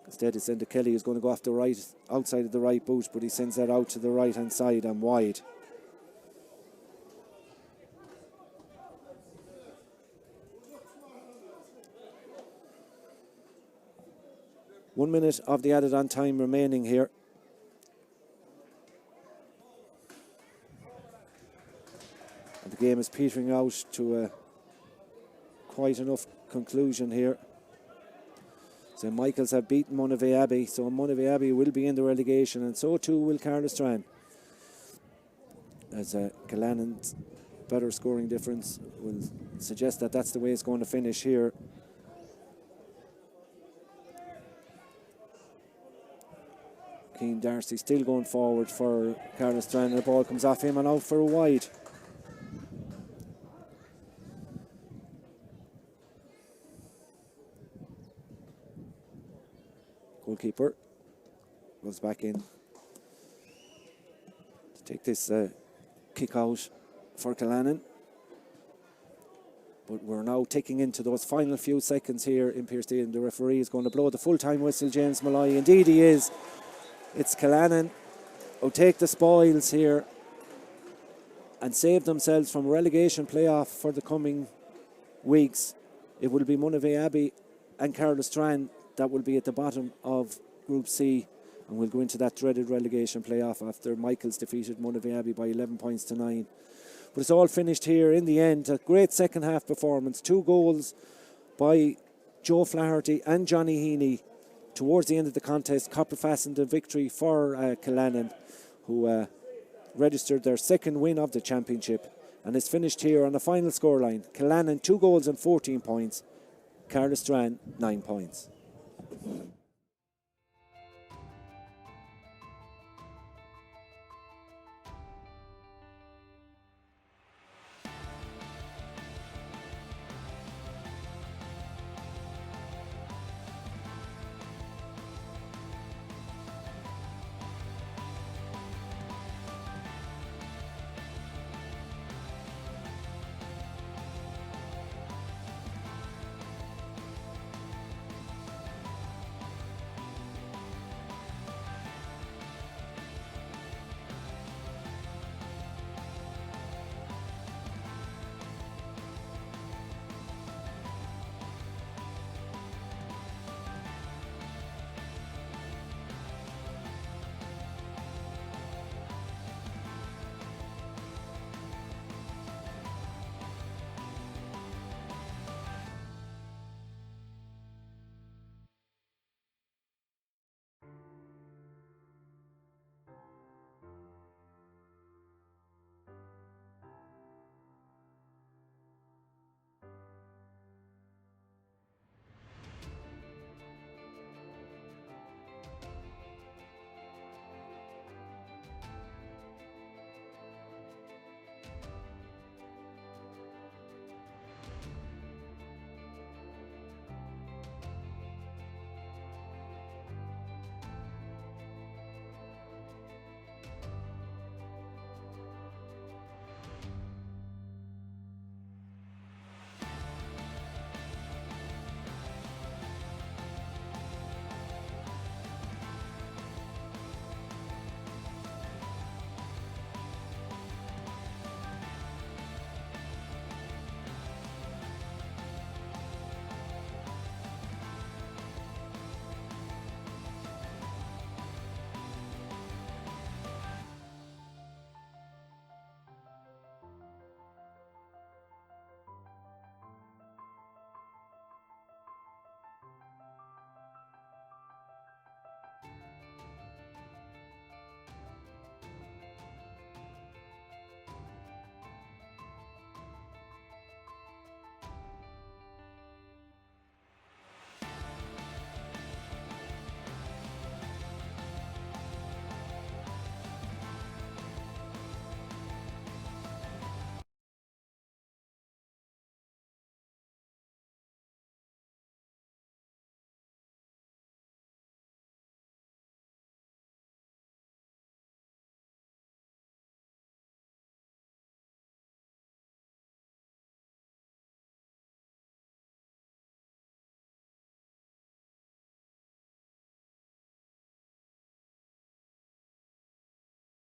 Instead, it's into Kelly, who's going to go off the right, outside of the right boot, but he sends that out to the right hand side and wide. One minute of the added on time remaining here. And the game is petering out to a quite enough conclusion here. St. Michael's have beaten Monavea Abbey, so Monavea Abbey will be in the relegation, and so too will Caherlistrane. As Killannin's better scoring difference will suggest that that's the way it's going to finish here. Keane Darcy still going forward for Caherlistrane, and the ball comes off him and out for a wide. Goalkeeper goes back in to take this kick out for Killannin. But we're now ticking into those final few seconds here in Pearse Stadium. The referee is going to blow the full-time whistle, James Malloy. Indeed he is. It's Killannin who take the spoils here and save themselves from relegation playoff for the coming weeks. It will be Monavea Abbey and Caherlistrane that will be at the bottom of Group C, and we'll go into that dreaded relegation playoff after Michaels defeated Monavea Abbey by 11 points to 9. But it's all finished here in the end. A great second half performance. 2 goals by Joe Flaherty and Johnny Heaney towards the end of the contest. Copper fastened a victory for Killannin, who registered their second win of the championship. And it's finished here on the final scoreline. Killannin 2 goals and 14 points. Caherlistrane 9 points.